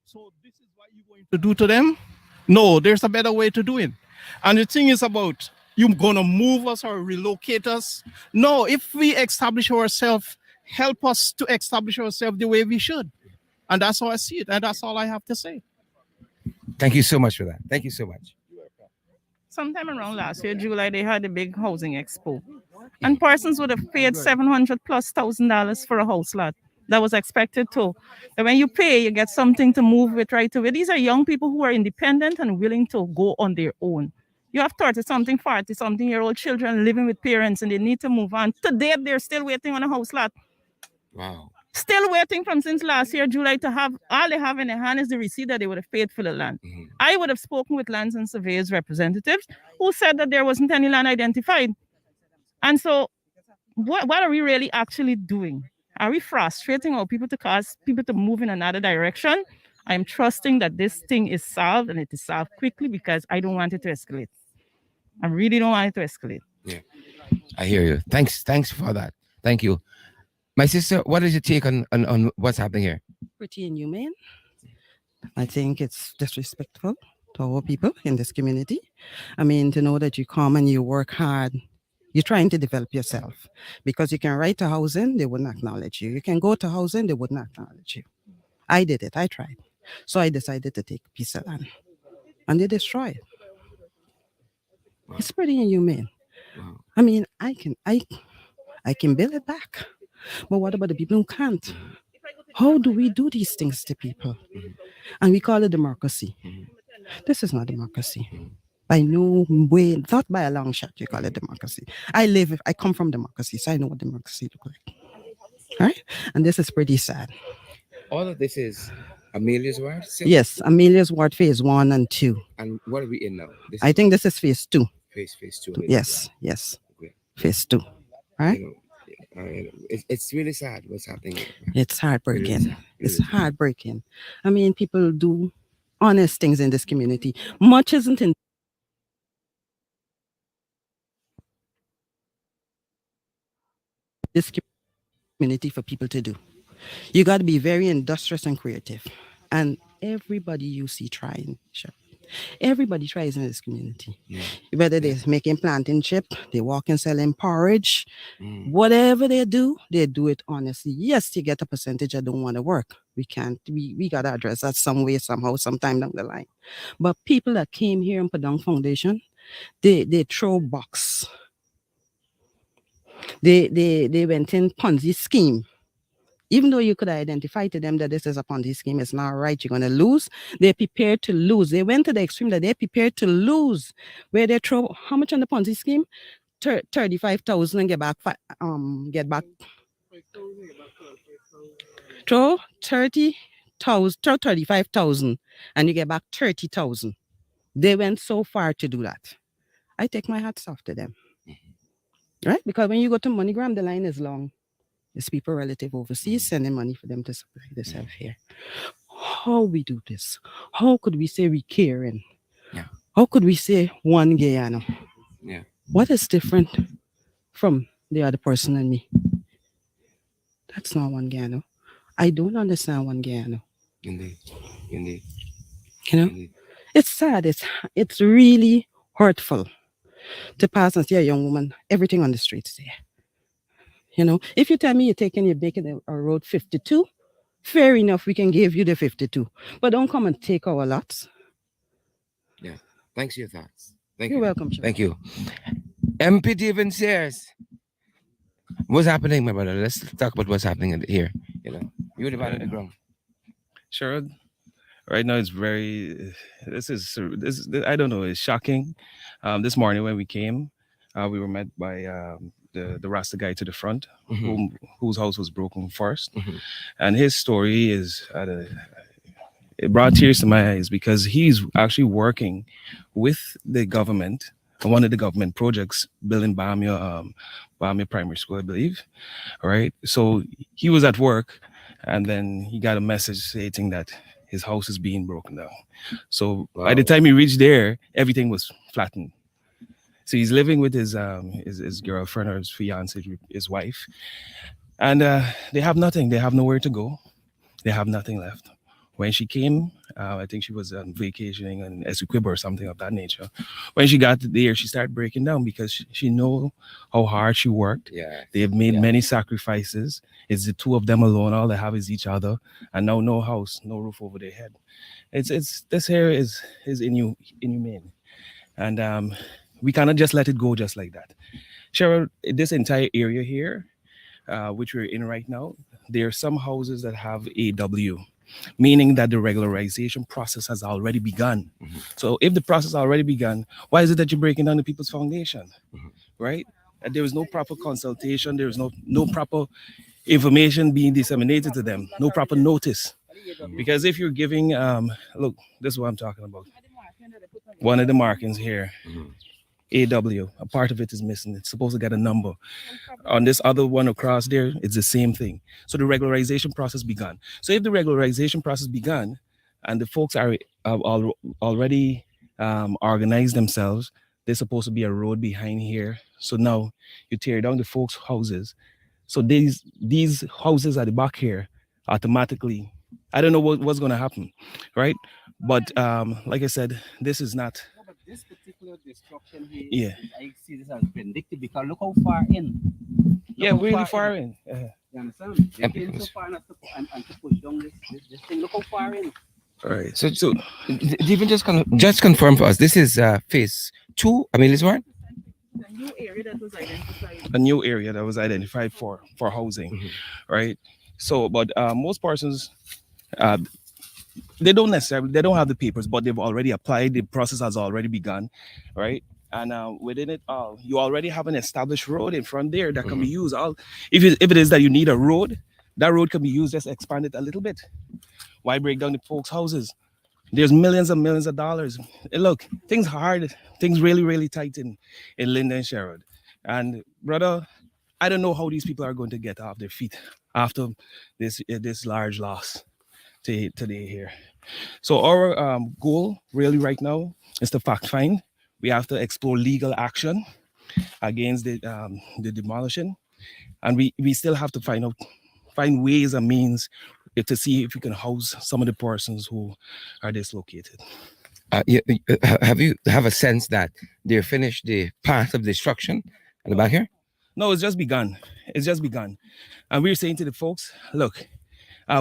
So this is what you're going to do to them? No, there's a better way to do it. And the thing is about, you're going to move us or relocate us? No, if we establish ourselves, help us to establish ourselves the way we should. And that's how I see it. And that's all I have to say. Thank you so much for that. Thank you so much. Sometime around last year, July, they had a big housing expo. And persons would have paid $700,000+ for a house lot. That was expected to. And when you pay, you get something to move with right away. These are young people who are independent and willing to go on their own. You have 30-something, 40-something-year-old children living with parents, and they need to move on. Today, they're still waiting on a house lot. Wow. Still waiting from since last year, July, to have, all they have in their hand is the receipt that they would have paid for the land. Mhm. I would have spoken with lands and surveyors representatives who said that there wasn't any land identified. And so what are we really actually doing? Are we frustrating our people to cause people to move in another direction? I'm trusting that this thing is solved, and it is solved quickly, because I don't want it to escalate. I really don't want it to escalate. I hear you. Thanks for that. Thank you. My sister, what is your take on what's happening here? Pretty inhumane. I think it's disrespectful to our people in this community. I mean, to know that you come and you work hard, you're trying to develop yourself because you can write to housing, they wouldn't acknowledge you. You can go to housing, they wouldn't acknowledge you. I did it, I tried. So I decided to take a piece of land and they destroy it. It's pretty inhumane. Wow. I mean, I can build it back. But what about the people who can't? How do we do these things to people? And we call it democracy. This is not democracy. By no way, not by a long shot, you call it democracy. I come from democracy, so I know what democracy look like. Right? And this is pretty sad. All of this is Amelia's word? Yes, Amelia's Ward phase 1 and 2. And what are we in now? This I is think this is phase 2. phase two. Yes, yes. Okay. Phase 2. Right? You know, it's really sad what's happening here. It's heartbreaking. Really sad. It's Really sad. heartbreaking. I mean, people do honest things in this community. Much isn't in this community for people to do. You got to be very industrious and creative. And everybody you see trying, sure. Everybody tries in this community. Yeah. Whether they're making plantain chip, they walk and selling porridge, Mm. whatever they do it honestly. Yes, you get a percentage that don't want to work. We can't, we got to address that some way, somehow, sometime down the line. But people that came here and put down foundation, they throw box. They went in Ponzi scheme. Even though you could identify to them that this is a Ponzi scheme, it's not right, you're going to lose. They're prepared to lose. They went to the extreme that they're prepared to lose. Where they throw how much on the Ponzi scheme? 35,000 and get back. Throw 30,000, throw 35,000, and you get back 30,000. They went so far to do that. I take my hats off to them. Right? Because when you go to MoneyGram, the line is long. There's people relative overseas sending money for them to supply themselves here. How we do this? How could we say we caring? Yeah. How could we say one Guyana? Yeah. What is different from the other person and me? That's not one Guyana. I don't understand one Guyana. Indeed. Indeed. You know, Indeed. it's sad. It's really hurtful to pass and see a young woman, everything on the streets there. You know, if you tell me you're taking your bacon a road 52, fair enough, we can give you the 52. But don't come and take our lots. Yeah. Thanks for your thoughts. Thank You're you. welcome, Sean. Thank you. MP Devon Sears. What's happening, my brother? Let's talk about what's happening here. You know, you're the man on the ground. Sure. Right now, it's very. This is. I don't know. It's shocking. This morning when we came, we were met by the Rasta guy to the front, whose house was broken first, and his story is. It brought tears to my eyes because he's actually working with the government on one of the government projects building Bamia Primary School, I believe. All right. So he was at work and then he got a message stating that his house is being broken down. So by the time he reached there, everything was flattened. So he's living with his girlfriend or his fiance, his wife. And they have nothing. They have nowhere to go. They have nothing left. When she came, I think she was vacationing in S2E41 or something of that nature. When she got there, she started breaking down because she know how hard she worked. Yeah. They have made many sacrifices. It's the two of them alone. All they have is each other, and now no house, no roof over their head. It's this here is inhumane, and we cannot just let it go just like that. Cheryl, this entire area here, which we're in right now, there are some houses that have AW, meaning that the regularization process has already begun. So if the process already begun, why is it that you're breaking down the people's foundation, right? And there was no proper consultation. There was no proper information being disseminated to them, no proper notice. Because if you're giving, look, this is what I'm talking about. One of the markings here, AW, a part of it is missing. It's supposed to get a number. On this other one across there, it's the same thing. So the regularization process begun. So if the regularization process begun and the folks are already organized themselves, there's supposed to be a road behind here. So now you tear down the folks' houses So these houses at the back here automatically, I don't know what's going to happen, right? But like I said, this is not. No, but this particular destruction here, Yeah. I see this as vindictive because look how far in. Yeah, how really far far in. You understand? They Yep. came so far enough and to push down this thing. Look how far in. All right. So even just confirm for us. This is phase 2, Amelia's ward. The new area that was identified. A new area that was identified for housing, right? So, but most persons, uh, they don't have the papers, but they've already applied. The process has already begun, right? And within it, you already have an established road in front there that can be used. If it is that you need a road, that road can be used. Just expand it a little bit. Why break down the folks' houses? There's millions and millions of dollars. Look, things hard, things really, really tight in Linda and Sherrod. And brother, I don't know how these people are going to get off their feet after this large loss today here. So our goal really right now is to fact find. We have to explore legal action against the demolition, and we still have to find ways and means to see if we can house some of the persons who are dislocated. Have you have a sense that they're finished the path of destruction at the back here? No, it's just begun. It's just begun, and we're saying to the folks, look,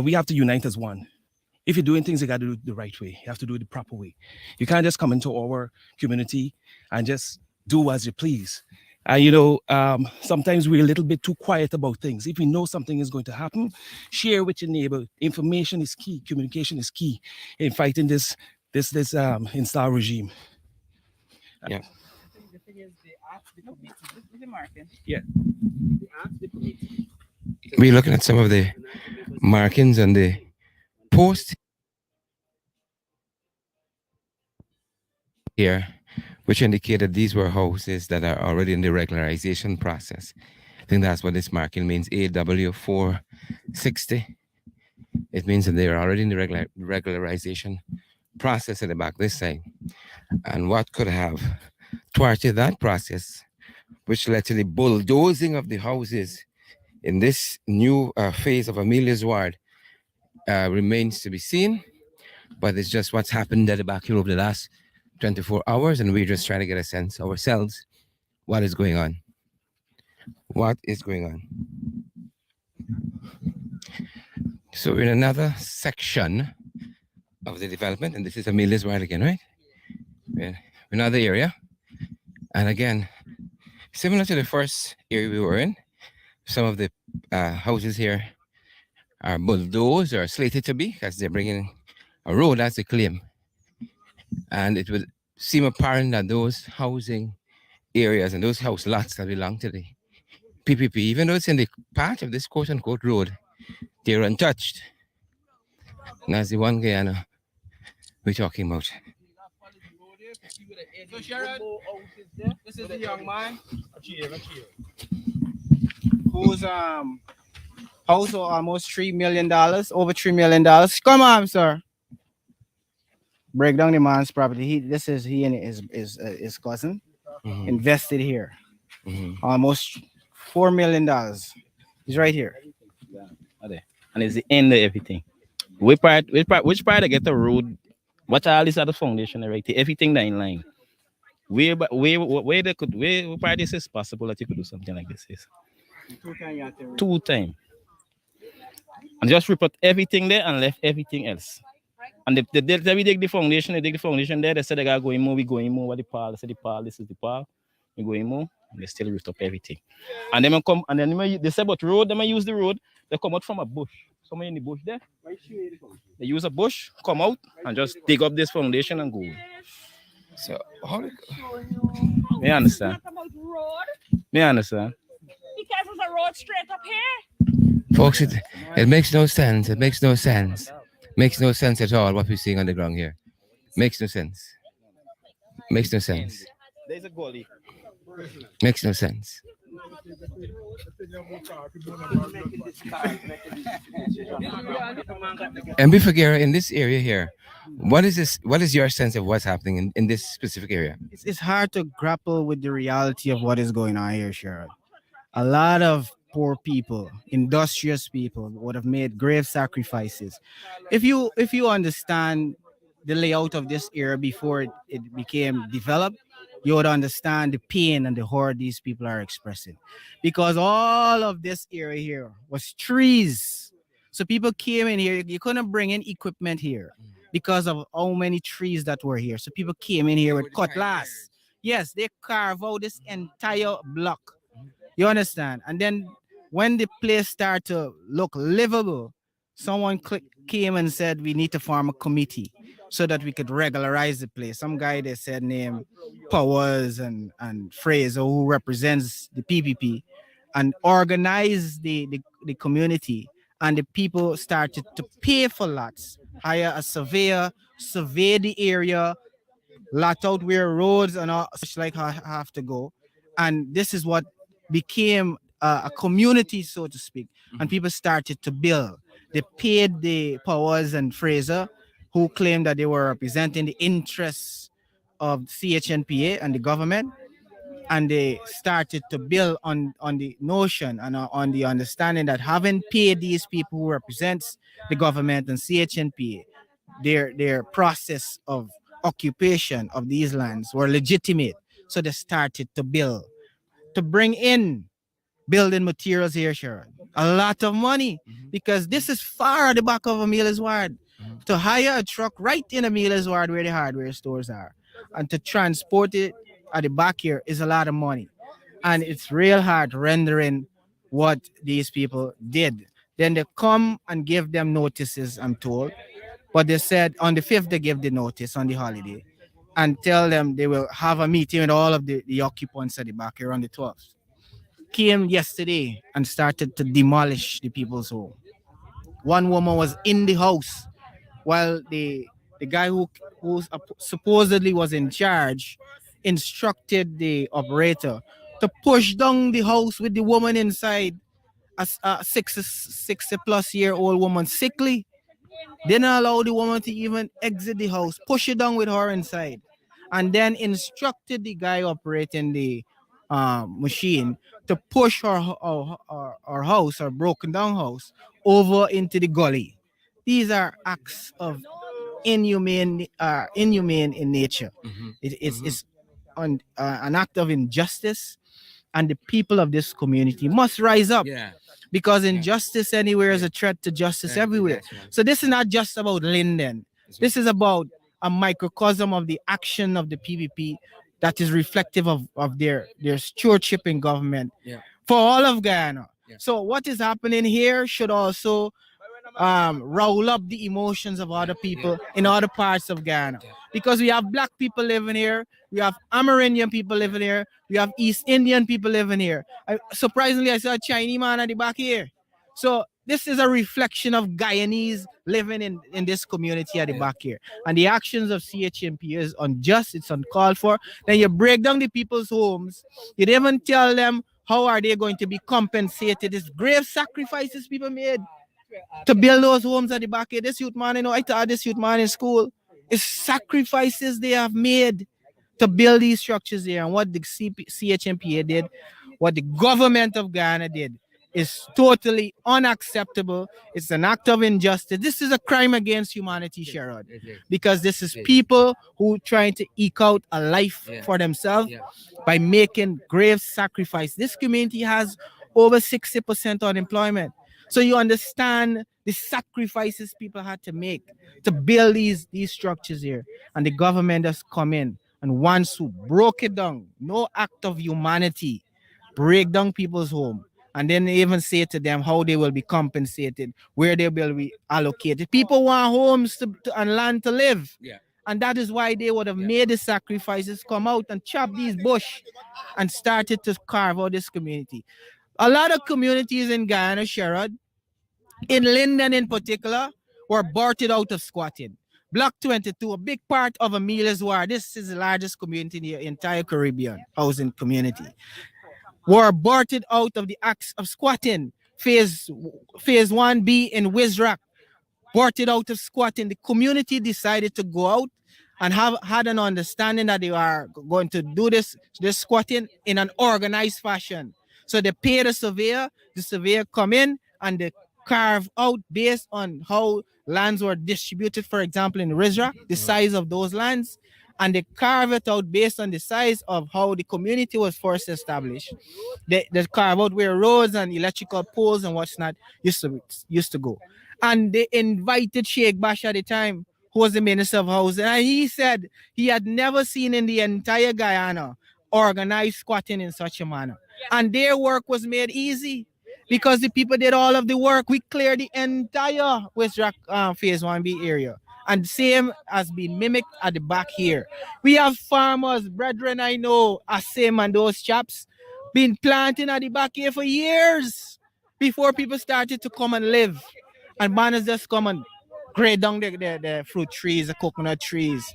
we have to unite as one. If you're doing things, you got to do it the right way. You have to do it the proper way. You can't just come into our community and just do as you please. And sometimes we're a little bit too quiet about things. If you know something is going to happen, share with your neighbor. Information is key. Communication is key in fighting this install regime. Yeah. The thing is, they asked the committee. This is the marking. Yeah. They asked the committee. We're looking at some of the markings on the post here, which indicated these were houses that are already in the regularization process. I think that's what this marking means, AW460. It means that they're already in the regularization process at the back this side. And what could have thwarted that process, which led to the bulldozing of the houses in this new phase of Amelia's ward, remains to be seen. But it's just what's happened at the back here over the last 24 hours, and we're just trying to get a sense ourselves what is going on. What is going on? So we're in another section of the development, and this is Amelia's ward again, right? We're in another area. And again, similar to the first area we were in, some of the houses here are bulldozed or slated to be because they're bringing a road, as they claim. And it would seem apparent that those housing areas and those house lots that belong to the PPP, even though it's in the part of this quote unquote road, they're untouched. And that's the one Guyana we're talking about. So Sherrod, this is the young man whose house almost $3 million, over $3 million. Come on, sir. Break down the man's property. He and his cousin invested here. Almost $4 million. He's right here. And it's the end of everything. Which part I get the road? What all this other foundation right here? Everything that in line. Where part this is possible that you could do something like this is? Two time. And just report everything there and left everything else. And we dig the foundation, there, they said they gotta go in more, we go in more, what the pile, they said the pile, this is the pile, we go in more, and they still lift up everything. And then they say about road, they might use the road, they come out from a bush. Somewhere in the bush there. They use a bush, come out, and just dig up this foundation and go. So how Me understand. Me understand. Because there's a road straight up here. folks, it makes no sense. It makes no sense. Makes no sense at all what we're seeing on the ground here. Makes no sense. Makes no sense. There's a gully. Makes no sense. And Bifagera, in this area here, what is this? What is your sense of what's happening in this specific area? It's hard to grapple with the reality of what is going on here, Sherrod. A lot of poor people, industrious people would have made grave sacrifices. If you understand the layout of this era before it became developed, you would understand the pain and the horror these people are expressing. Because all of this area here was trees. So people came in here, you couldn't bring in equipment here because of how many trees that were here. So people came in here with cutlass. Yes, they carve out this entire block. You understand? And then when the place started to look livable, someone came and said we need to form a committee so that we could regularize the place. Some guy they said named Powers and Fraser, who represents the PPP, and organize the community. And the people started to pay for lots, hire a surveyor, survey the area, lot out where roads and all such like have to go. And this is what became a community, so to speak. And people started to build. They paid the Powers and Fraser, who claimed that they were representing the interests of CHNPA and the government. And they started to build on the notion and on the understanding that having paid these people who represents the government and CHNPA, their process of occupation of these lands were legitimate. So they started to build, to bring in building materials here, Sharon. A lot of money, because this is far at the back of Amelia's ward. To hire a truck right in Amelia's ward where the hardware stores are and to transport it at the back here is a lot of money. And it's real hard rendering what these people did. Then they come and give them notices, I'm told. But they said on the 5th they gave the notice on the holiday and tell them they will have a meeting with all of the occupants at the back here on the 12th. Came yesterday and started to demolish the people's home. One woman was in the house while the guy who supposedly was in charge instructed the operator to push down the house with the woman inside, a 60 plus year old woman, sickly. Didn't allow the woman to even exit the house, push it down with her inside, and then instructed the guy operating the machine to push her house, her broken down house, over into the gully. These are acts of inhumane in nature. It's an act of injustice, and the people of this community must rise up. Yeah. Because injustice anywhere is a threat to justice everywhere. That's right. So this is not just about Linden. This is about a microcosm of the action of the PVP that is reflective of their stewardship in government for all of Guyana. So what is happening here should also roll up the emotions of other people in other parts of Ghana. Because we have black people living here, we have Amerindian people living here, we have East Indian people living here. Surprisingly, I saw a Chinese man at the back here. So this is a reflection of Guyanese living in this community at the back here. And the actions of CHMP is unjust, it's uncalled for. Then you break down the people's homes, you didn't even tell them how are they going to be compensated. It's grave sacrifices people made to build those homes at the back here. This youth man, I taught this youth man in school. It's sacrifices they have made to build these structures here. And what the CHMPA did, what the government of Ghana did, is totally unacceptable. It's an act of injustice. This is a crime against humanity, Sherrod, because this is people who trying to eke out a life for themselves by making grave sacrifice. This community has over 60% unemployment. So you understand the sacrifices people had to make to build these structures here. And the government has come in and once who broke it down, no act of humanity, break down people's home. And then they even say to them how they will be compensated, where they will be allocated. People want homes and land to live. And that is why they would have made the sacrifices, come out and chop these bush and started to carve out this community. A lot of communities in Guyana, Sherrod, in Linden in particular, were birthed out of squatting. Block 22, a big part of Amelia's ward. This is the largest community in the entire Caribbean housing community. Were birthed out of the acts of squatting. Phase 1B in Wizrock, birthed out of squatting. The community decided to go out and had an understanding that they are going to do this squatting in an organized fashion. So they pay the surveyor come in and they carve out based on how lands were distributed, for example, in Rizra, the size of those lands, and they carve it out based on the size of how the community was first established. They carve out where roads and electrical poles and what's not used to go. And they invited Sheikh Bash at the time, who was the Minister of Housing, and he said he had never seen in the entire Guyana organized squatting in such a manner. And their work was made easy because the people did all of the work. We cleared the entire West Rock Phase 1B area. And same has been mimicked at the back here. We have farmers, brethren, I know, Asim and those chaps, been planting at the back here for years before people started to come and live. And banners just come and grade down the fruit trees, the coconut trees,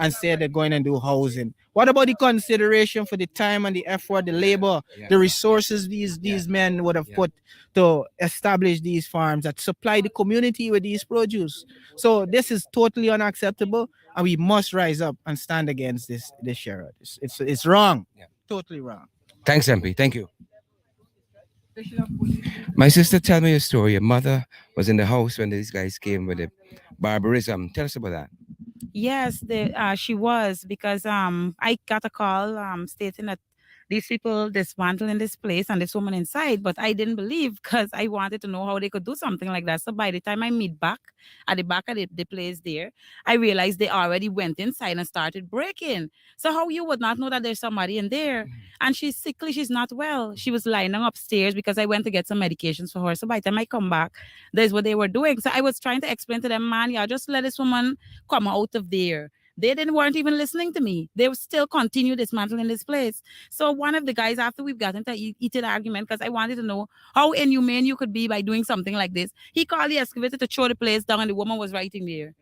and say they're going and do housing. What about the consideration for the time and the effort, the labor, the resources these men would have put to establish these farms that supply the community with these produce? So this is totally unacceptable, and we must rise up and stand against this Sherrod. It's wrong. Totally wrong. Thanks, MP. Thank you. My sister, tell me a story. Your mother was in the house when these guys came with the barbarism. Tell us about that. Yes, she was, because I got a call stating that these people dismantling this place and this woman inside, but I didn't believe because I wanted to know how they could do something like that. So by the time I meet back at the back of the place there, I realized they already went inside and started breaking. So how you would not know that there's somebody in there? And she's sickly, she's not well. She was lying upstairs because I went to get some medications for her. So by the time I come back, there's what they were doing. So I was trying to explain to them, man, yeah, just let this woman come out of there. They weren't even listening to me. They would still continue dismantling this place. So one of the guys, after we've gotten into a heated argument, because I wanted to know how inhumane you could be by doing something like this, he called the excavator to throw the place down, and the woman was right in there.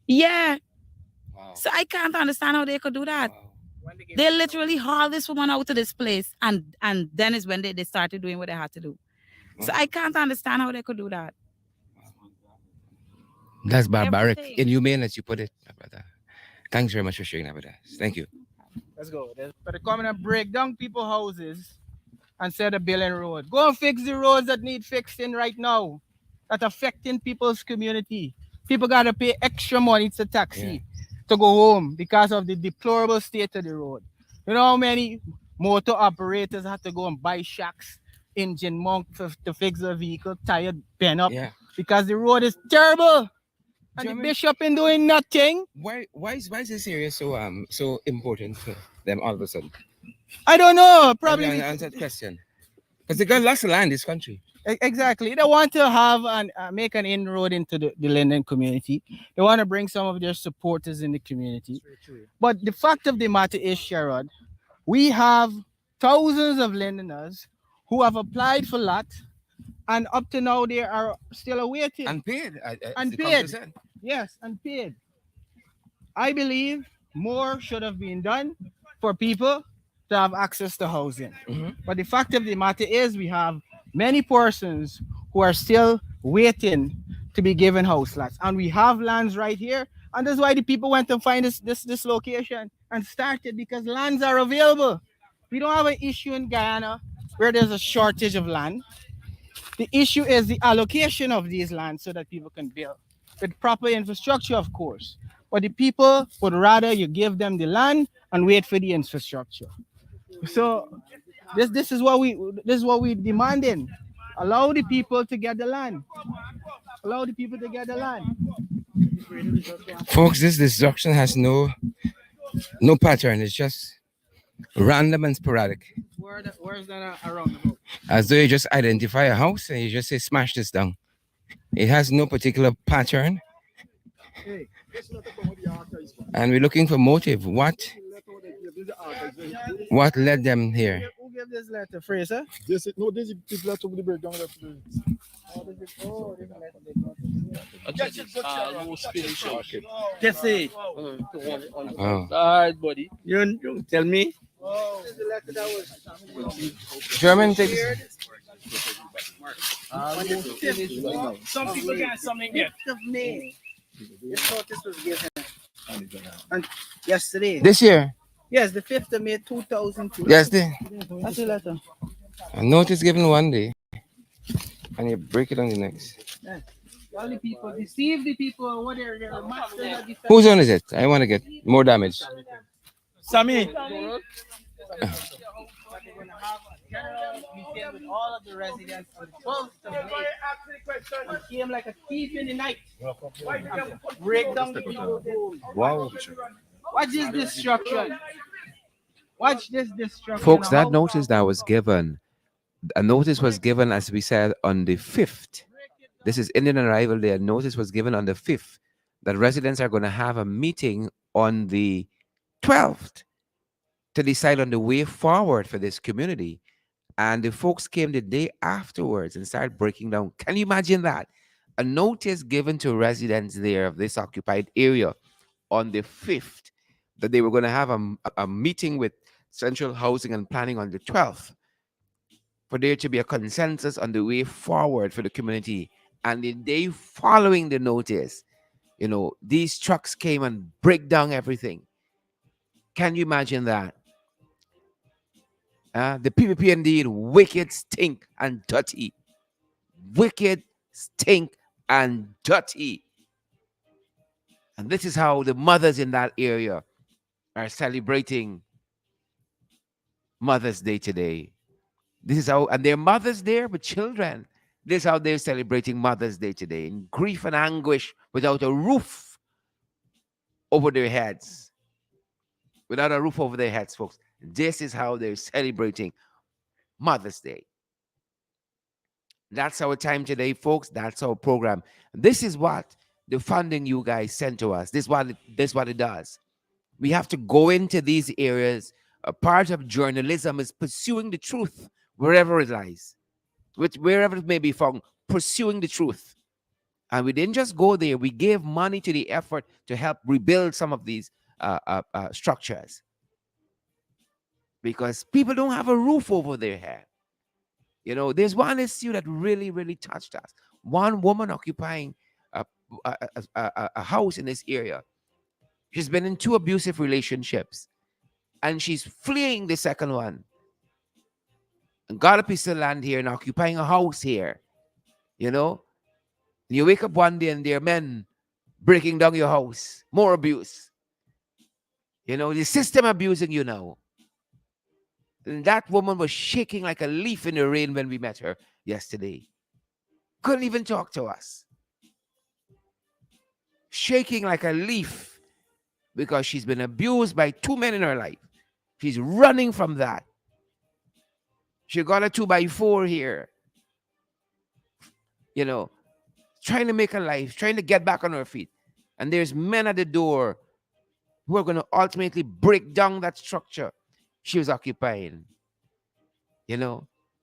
Yeah. Wow. So I can't understand how they could do that. Wow. They literally hauled this woman out of this place, and then is when they started doing what they had to do. Wow. So I can't understand how they could do that. That's barbaric. Inhumane, as you put it, brother. Thanks very much for sharing that with us. Thank you. Let's go. But they're coming and break down people's houses and say they're building roads. Go and fix the roads that need fixing right now, that affecting people's community. People got to pay extra money to taxi to go home because of the deplorable state of the road. You know how many motor operators have to go and buy shacks, engine mount to fix their vehicle, tire bent up because the road is terrible. And the bishop in doing nothing. Why is this area so important to them all of a sudden? I don't know. Probably answer that question. Because they got lots of land in this country. Exactly. They want to have and make an inroad into the Linden community. They want to bring some of their supporters in the community. But the fact of the matter is, Sherrod, we have thousands of Lindeners who have applied for lot. And up to now, they are still awaiting. And paid. Yes, and paid. I believe more should have been done for people to have access to housing. But the fact of the matter is, we have many persons who are still waiting to be given house lots. And we have lands right here. And that's why the people went to find this location and started, because lands are available. We don't have an issue in Guyana where there's a shortage of land. The issue is the allocation of these lands so that people can build with proper infrastructure, of course. But the people would rather you give them the land and wait for the infrastructure. So this is what we demanding. Allow the people to get the land. Allow the people to get the land. Folks, this destruction has no pattern. It's just random and sporadic. Where's that around? As though you just identify a house and you just say, smash this down. It has no particular pattern. And we're looking for motive. What led them here? Who gave this letter, Fraser? This letter will be breakdown. Just say. Oh. Alright, buddy. You tell me. Oh, this is the letter that was German takes. Some people got something there. 5th of May. This notice was given. And yesterday. This year? Yes, the 5th of May 2002. Yes, that's the letter. A notice given one day, and you break it on the next. All the people deceive the people. What they're masters of Whose one deception. is it? I want to get more damage. Sammy. But they're gonna have a general meeting with all of the residents on the 12th of May. And came like a thief in the night. And break down the people's homes. Wow. Watch this destruction. Watch this destruction Folks, of that how notice that was given, a notice was given, as we said, on the 5th. This is Indian Arrival Day. A notice was given on the 5th that residents are going to have a meeting on the 12th to decide on the way forward for this community. And the folks came the day afterwards and started breaking down. Can you imagine that? A notice given to residents there of this occupied area on the 5th that they were going to have a meeting with Central Housing and Planning on the 12th for there to be a consensus on the way forward for the community. And the day following the notice, these trucks came and break down everything. Can you imagine that? The PPP indeed wicked, stink, and dirty. Wicked, stink, and dirty. And this is how the mothers in that area are celebrating Mother's Day today. This is how, and their mothers there with children. This is how they're celebrating Mother's Day today, in grief and anguish, without a roof over their heads. Without a roof over their heads, folks. This is how they're celebrating Mother's Day. That's our time today, folks. That's our program. This is what the funding you guys sent to us. This is what it does. We have to go into these areas. A part of journalism is pursuing the truth wherever it lies, wherever it may be found, pursuing the truth. And we didn't just go there. We gave money to the effort to help rebuild some of these structures, because people don't have a roof over their head. There's one issue that really, really touched us. One woman occupying a house in this area. She's been in 2 abusive relationships, and she's fleeing the second one. And got a piece of land here and occupying a house here. You wake up one day and there are men breaking down your house. More abuse. The system abusing you now. And that woman was shaking like a leaf in the rain when we met her yesterday. Couldn't even talk to us. Shaking like a leaf because she's been abused by 2 men in her life. She's running from that. She got a 2x4 here. Trying to make a life, trying to get back on her feet. And there's men at the door who are going to ultimately break down that structure she was occupying.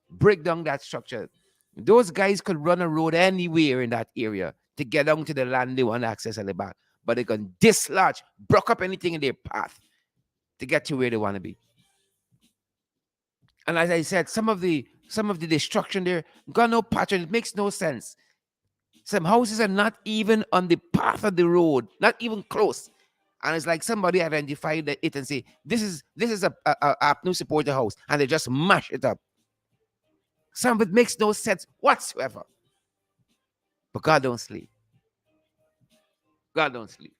Break down that structure. Those guys could run a road anywhere in that area to get down to the land they want to access at the back. But they can dislodge, block up anything in their path to get to where they want to be. And as I said, some of the destruction there got no pattern. It makes no sense. Some houses are not even on the path of the road, not even close. And it's like somebody identified it and say, this is a APNU supporter house, and they just mash it up. Some of it makes no sense whatsoever. But God don't sleep. God don't sleep.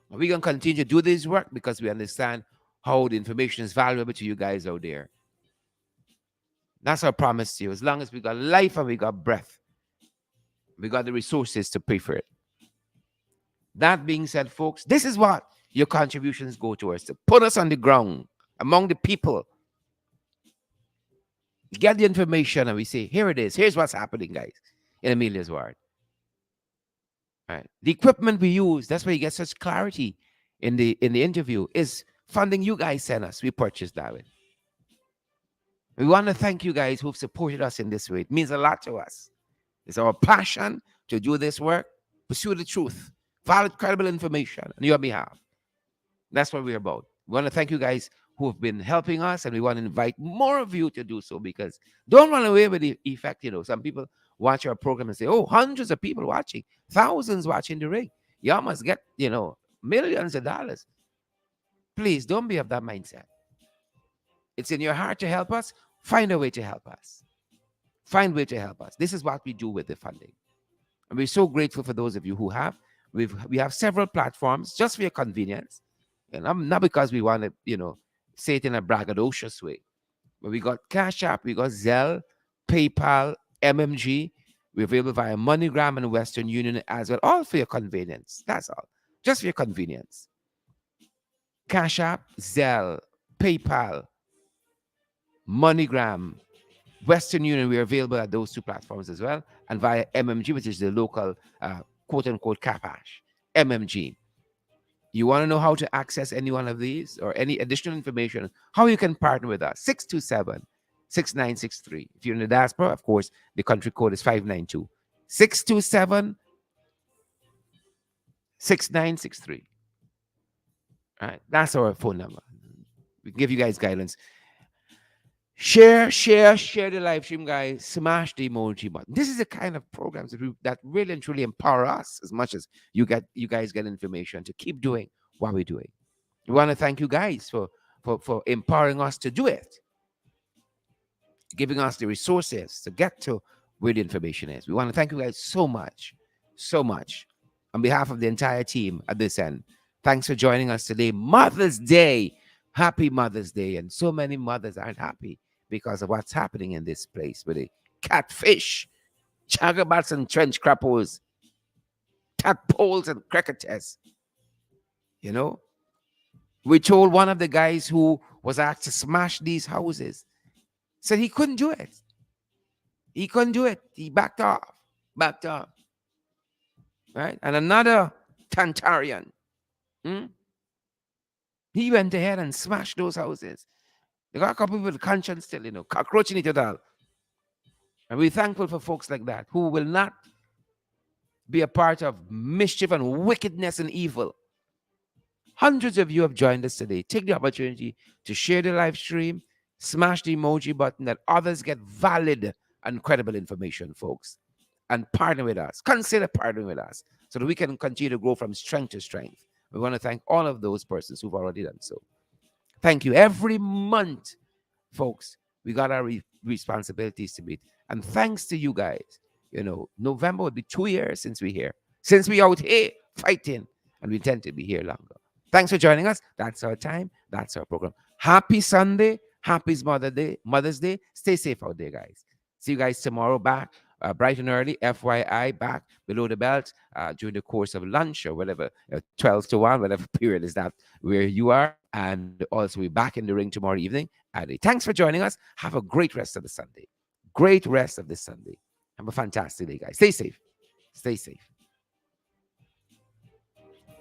And we're going to continue to do this work because we understand how the information is valuable to you guys out there. That's our promise to you. As long as we got life and we got breath, we got the resources to pay for it. That being said, folks, this is what your contributions go towards, to put us on the ground among the people. Get the information and we say, here it is. Here's what's happening, guys, in Amelia's ward. All right. The equipment we use, that's why you get such clarity in the interview, is funding you guys sent us. We purchased that with. We want to thank you guys who've supported us in this way. It means a lot to us. It's our passion to do this work, pursue the truth, valid, credible information on your behalf. That's what we're about. We want to thank you guys who have been helping us, and we want to invite more of you to do so, because don't run away with the effect. Some people watch our program and say, oh, hundreds of people watching, thousands watching the rig. Y'all must get, millions of dollars. Please don't be of that mindset. It's in your heart to help us. find a way to help us. Find a way to help us. This is what we do with the funding. And we're so grateful for those of you who have. We have several platforms just for your convenience. And not because we want to, say it in a braggadocious way. But we got Cash App, we got Zelle, PayPal, MMG. We're available via MoneyGram and Western Union as well, all for your convenience. That's all. Just for your convenience. Cash App, Zelle, PayPal, MoneyGram, Western Union, we're available at those two platforms as well, and via MMG, which is the local quote unquote cash. MMG. You want to know how to access any one of these or any additional information, how you can partner with us? 627-6963. If you're in the diaspora, of course, the country code is 592. 627-6963. All right, that's our phone number. We can give you guys guidance. Share the live stream, guys. Smash the emoji button. This is the kind of programs that really and truly empower us as much as you guys get information to keep doing what we're doing. We want to thank you guys for empowering us to do it, giving us the resources to get to where the information is. We want to thank you guys so much, so much. On behalf of the entire team at this end, thanks for joining us today. Mother's Day. Happy Mother's Day. And so many mothers aren't happy because of what's happening in this place with the catfish, chagabats and trench crappos, tadpoles and cricketers. We told one of the guys who was asked to smash these houses, said he couldn't do it. He couldn't do it. He backed off. Right? And another Tantarian, he went ahead and smashed those houses. They got a couple people with conscience still, cockroaching it all. And we're thankful for folks like that who will not be a part of mischief and wickedness and evil. Hundreds of you have joined us today. Take the opportunity to share the live stream, smash the emoji button that others get valid and credible information, folks, and partner with us. Consider partnering with us so that we can continue to grow from strength to strength. We want to thank all of those persons who've already done so. Thank you. Every month, folks, we got our responsibilities to meet. And thanks to you guys, November would be 2 years since we're here. Since we out here fighting, and we intend to be here longer. Thanks for joining us. That's our time. That's our program. Happy Sunday. Happy Mother's Day. Stay safe out there, guys. See you guys tomorrow back bright and early. FYI, back below the belt during the course of lunch or whatever, 12 to 1, whatever period is that where you are. And also we're back in the ring tomorrow evening. Thanks for joining us. Have a great rest of the Sunday. Great rest of this Sunday. Have a fantastic day, guys. Stay safe. Stay safe.